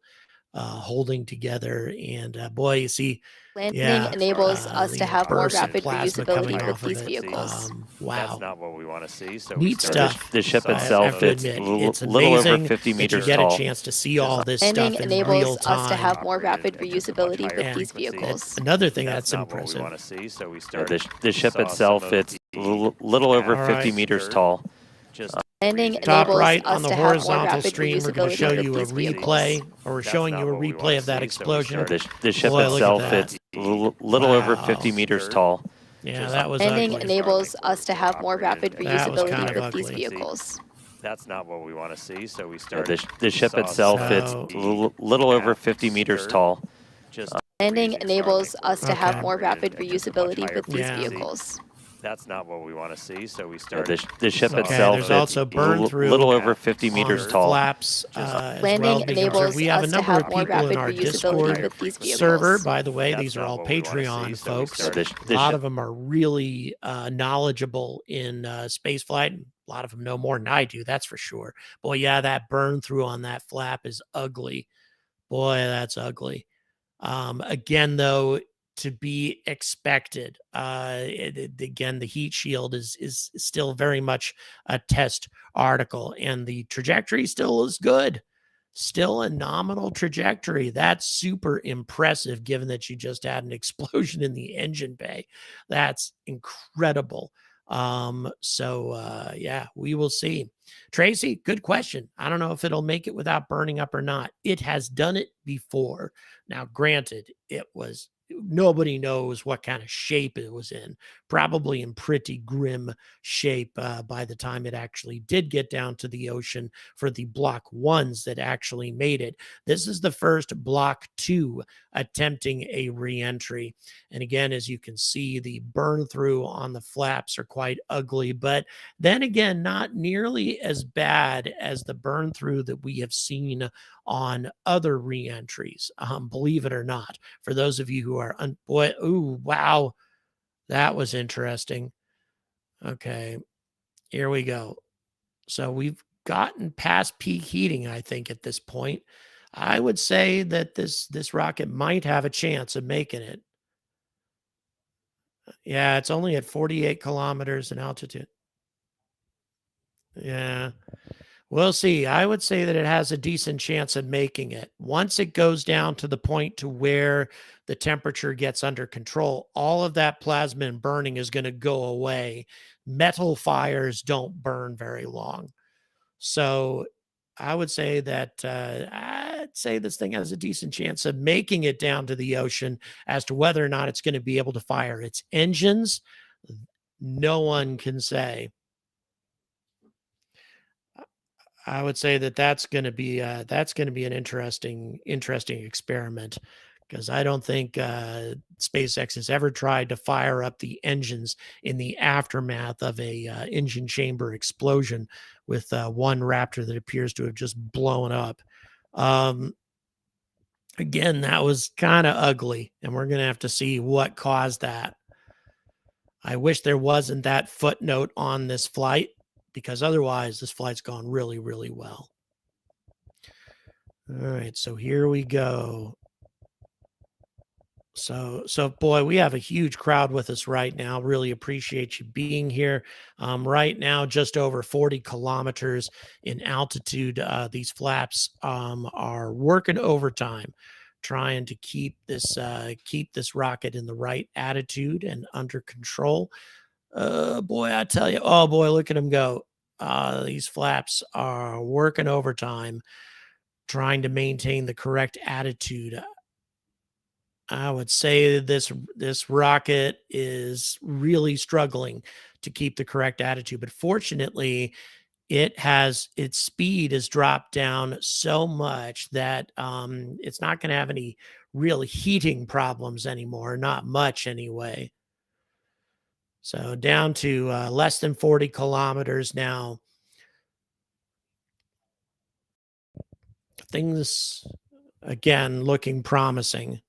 holding together. And boy, you see, Landing enables us to have more bursts of rapid plasma reusability coming with off of these it. vehicles. That's Wow. not what we want to see. So Neat stuff. The ship I itself, have to it's admit, a it's little over amazing 50 that meters you get tall. a chance to see all this Landing stuff in enables real time. us to have more rapid Operated at just a much reusability higher with these frequency. vehicles. Another thing that's not what we impressive. want to see. So we started. The ship itself, it's a little over All 50 right. meters tall. Just Landing Top enables right us on the to have more horizontal rapid stream, we're going to reusability show with you a these vehicles. replay, or we're showing you a replay of that explosion. The ship Boy, look at itself, that. it's a little over Wow. 50 meters tall. Yeah, that was Landing ugly. enables us to have more rapid That was kind reusability of with these ugly. vehicles. That's not what we want to see. So we started. The ship itself, it's So- a little over 50 meters tall. Just Landing enables us to have Okay. more rapid reusability with these Yeah. vehicles. That's not what we want to see. So we started. The ship Okay, itself, there's it's also burn a through little over 50 meters on tall. flaps as Landing well. Being enables observed. We have a us to number have of more people in rapid our reusability Discord with these vehicles. server. By the way, That's these are not all what we wanna Patreon see, so we folks. started. A lot of them are really knowledgeable in space flight. A lot of them know more than I do, that's for sure. Boy, yeah, that burn through on that flap is ugly. Boy, that's ugly. Again, though, to be expected. Again, the heat shield is still very much a test article, and the trajectory still is good. Still a nominal trajectory. That's super impressive, given that you just had an explosion in the engine bay. That's incredible. Yeah, we will see. Tracy, good question. I don't know if it'll make it without burning up or not. It has done it before. Now, granted, it was nobody knows what kind of shape it was in, probably in pretty grim shape by the time it actually did get down to the ocean for the Block 1s that actually made it. This is the first Block 2 attempting a re-entry. And again, as you can see, the burn through on the flaps are quite ugly, but then again, not nearly as bad as the burn through that we have seen on other re-entries, believe it or not. For those of you who are, ooh, wow, that was interesting. Okay, here we go. So we've gotten past peak heating, I think, at this point. I would say that this rocket might have a chance of making it. Yeah, it's only at 48 kilometers in altitude. Yeah. We'll see. I would say that it has a decent chance of making it. Once it goes down to the point to where the temperature gets under control, all of that plasma and burning is going to go away. Metal fires don't burn very long. So I would say that I'd say this thing has a decent chance of making it down to the ocean. As to whether or not it's going to be able to fire its engines, no one can say. I would say that that's going to be an interesting experiment, because I don't think SpaceX has ever tried to fire up the engines in the aftermath of a engine chamber explosion with one Raptor that appears to have just blown up. Again, that was kind of ugly, and we're going to have to see what caused that. I wish there wasn't that footnote on this flight, because otherwise this flight's gone really, really well. All right, so here we go. So boy, we have a huge crowd with us right now. Really appreciate you being here. Right now, just over 40 kilometers in altitude. These flaps are working overtime, trying to keep this rocket in the right attitude and under control. Boy, I tell you, oh boy, look at them go. These flaps are working overtime, trying to maintain the correct attitude. I would say this rocket is really struggling to keep the correct attitude, but fortunately, its speed has dropped down so much that it's not going to have any real heating problems anymore, not much anyway. So down to less than 40 kilometers now. Things, again, looking promising.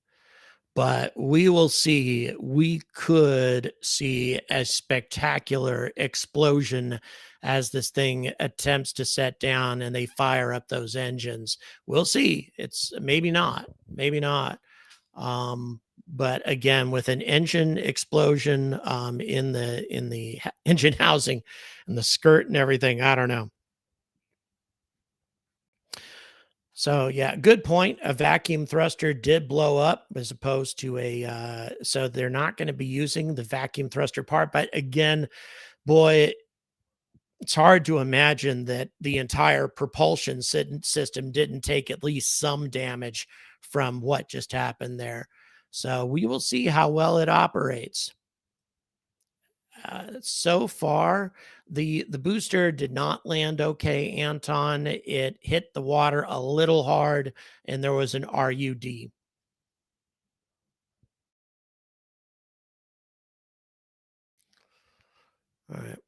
But we will see. We could see a spectacular explosion as this thing attempts to set down and they fire up those engines. We'll see. It's maybe not. Maybe not. But again, with an engine explosion in the engine housing and the skirt and everything, I don't know. So yeah, good point. A vacuum thruster did blow up as opposed to a so they're not going to be using the vacuum thruster part. But again, boy, it's hard to imagine that the entire propulsion system didn't take at least some damage from what just happened there. So we will see how well it operates. So far, the booster did not land okay, Anton. It hit the water a little hard, and there was an RUD. All right.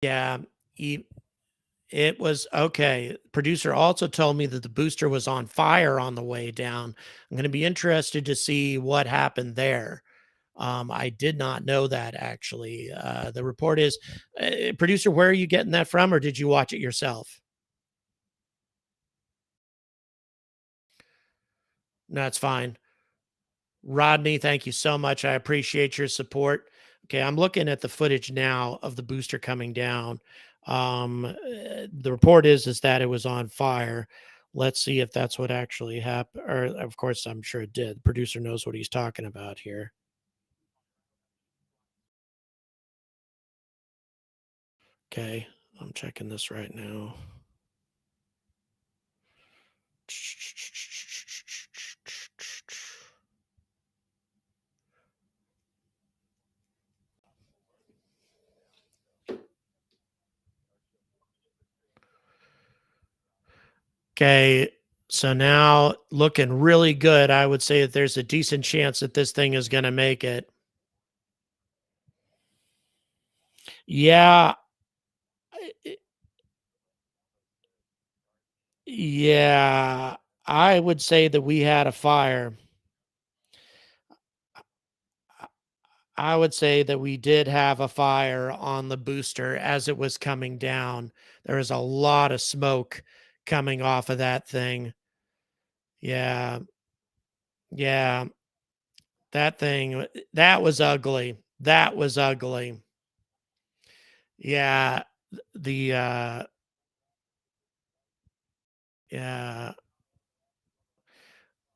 Yeah, it was okay. Producer also told me that the booster was on fire on the way down. I'm going to be interested to see what happened there. I did not know that actually. The report is, producer, where are you getting that from, or did you watch it yourself? No, that's fine. Rodney, thank you so much. I appreciate your support. Okay, I'm looking at the footage now of the booster coming down. The report is that it was on fire. Let's see if that's what actually happened. Or, of course, I'm sure it did. The producer knows what he's talking about here. Okay, I'm checking this right now. Okay, so now looking really good. I would say that there's a decent chance that this thing is going to make it. Yeah. Yeah, I would say that we had a fire. I would say that we did have a fire on the booster as it was coming down. There was a lot of smoke coming off of that thing. Yeah. Yeah. That thing, that was ugly. That was ugly. Yeah. The, yeah.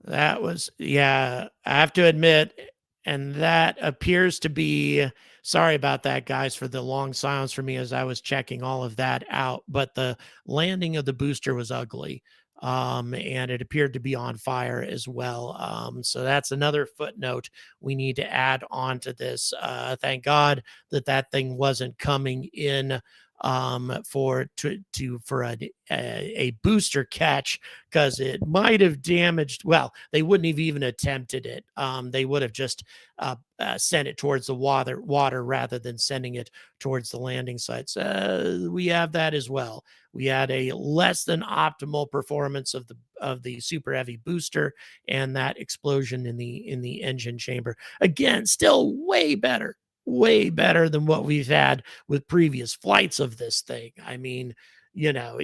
That was, yeah, I have to admit, and that appears to be, sorry about that, guys, for the long silence for me as I was checking all of that out. But the landing of the booster was ugly. And it appeared to be on fire as well. So that's another footnote we need to add on to this. Thank God that that thing wasn't coming in for a booster catch, because it might have damaged. Well, they wouldn't have even attempted it. They would have just sent it towards the water rather than sending it towards the landing sites. We have that as well. We had a less than optimal performance of the super heavy booster and that explosion in the engine chamber. Again, still way better than what we've had with previous flights of this thing. I mean, you know,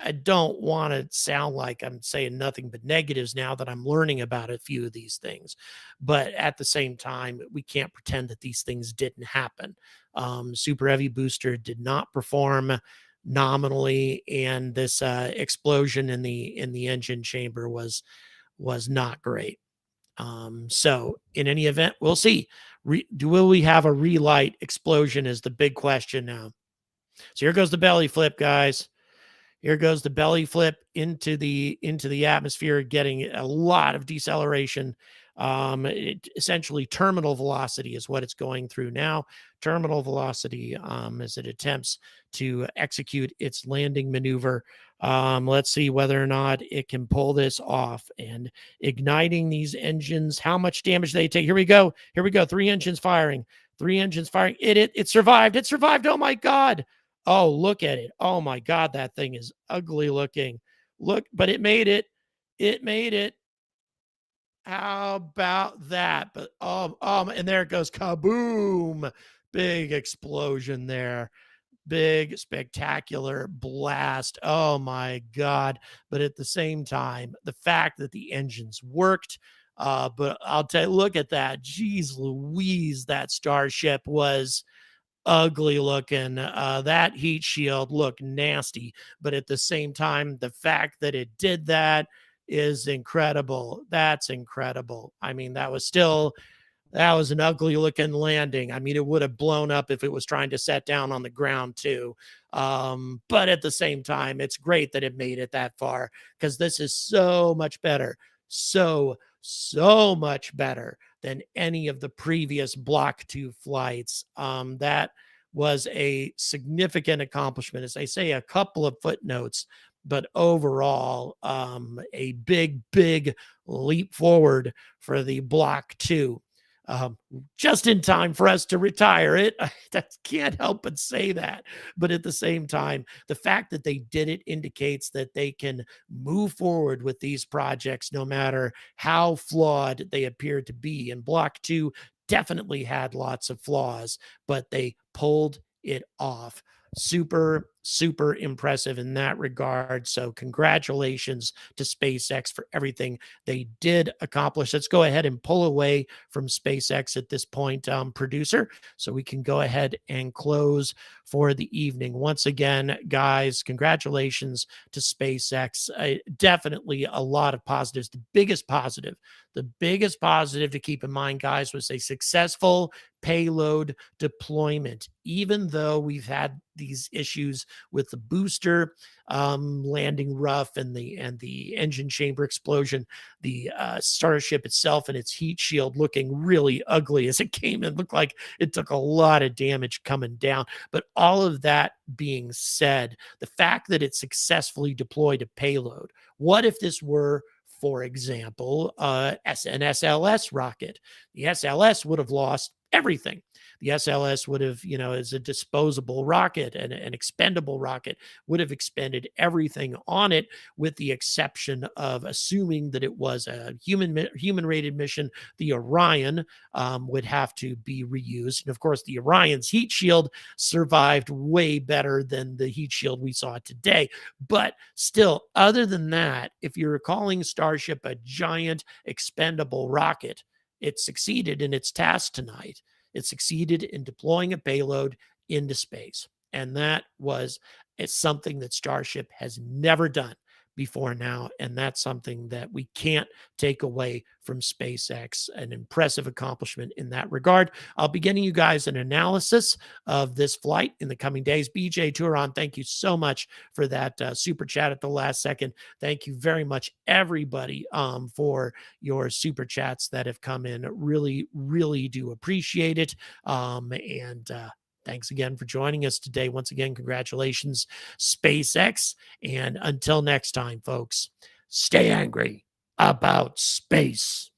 I don't want to sound like I'm saying nothing but negatives now that I'm learning about a few of these things. But at the same time, we can't pretend that these things didn't happen. Super heavy booster did not perform nominally, and this explosion in the engine chamber was not great. So in any event, we'll see. Will we have a relight explosion is the big question now. So here goes the belly flip, guys. Here goes the belly flip into the atmosphere, getting a lot of deceleration. Essentially, terminal velocity is what it's going through now. Terminal velocity as it attempts to execute its landing maneuver. Let's see whether or not it can pull this off. And igniting these engines, how much damage they take. Here we go. 3 engines firing. It survived. It survived. Oh my God. Oh, look at it. Oh my God, that thing is ugly looking. Look, but it made it. It made it. How about that? But and there it goes. Kaboom. Big explosion there. Big, spectacular blast. Oh my God. But at the same time, the fact that the engines worked, but I'll tell you, look at that. Jeez Louise, that Starship was ugly looking. That heat shield looked nasty, but at the same time, the fact that it did that is incredible. That's incredible. I mean, that was an ugly looking landing. I mean, it would have blown up if it was trying to set down on the ground too. But at the same time, it's great that it made it that far, because this is so much better. So much better than any of the previous Block 2 flights. That was a significant accomplishment. As I say, a couple of footnotes, but overall, a big leap forward for the Block 2. Just in time for us to retire it. I can't help but say that. But at the same time, the fact that they did it indicates that they can move forward with these projects no matter how flawed they appear to be. And Block 2 definitely had lots of flaws, but they pulled it off. Super impressive in that regard. So congratulations to SpaceX for everything they did accomplish. Let's go ahead and pull away from SpaceX at this point, producer, so we can go ahead and close for the evening. Once again, guys, congratulations to SpaceX. Definitely a lot of positives. The biggest positive to keep in mind, guys, was a successful payload deployment. Even though we've had these issues with the booster landing rough and the engine chamber explosion, the Starship itself and its heat shield looking really ugly as it came in, looked like it took a lot of damage coming down. But all of that being said, the fact that it successfully deployed a payload, what if this were, for example, an SLS rocket? The SLS would have lost everything. The SLS would have, as a disposable rocket and an expendable rocket, would have expended everything on it, with the exception of, assuming that it was a human-rated mission, the Orion would have to be reused. And of course, the Orion's heat shield survived way better than the heat shield we saw today. But still, other than that, if you're calling Starship a giant expendable rocket, it succeeded in its task tonight. It succeeded in deploying a payload into space. And that it's something that Starship has never done before now. And that's something that we can't take away from SpaceX. An impressive accomplishment in that regard. I'll be getting you guys an analysis of this flight in the coming days. BJ Turon, thank you so much for that super chat at the last second. Thank you very much, everybody, for your super chats that have come in. Really do appreciate it. Thanks again for joining us today. Once again, congratulations, SpaceX. And until next time, folks, stay angry about space.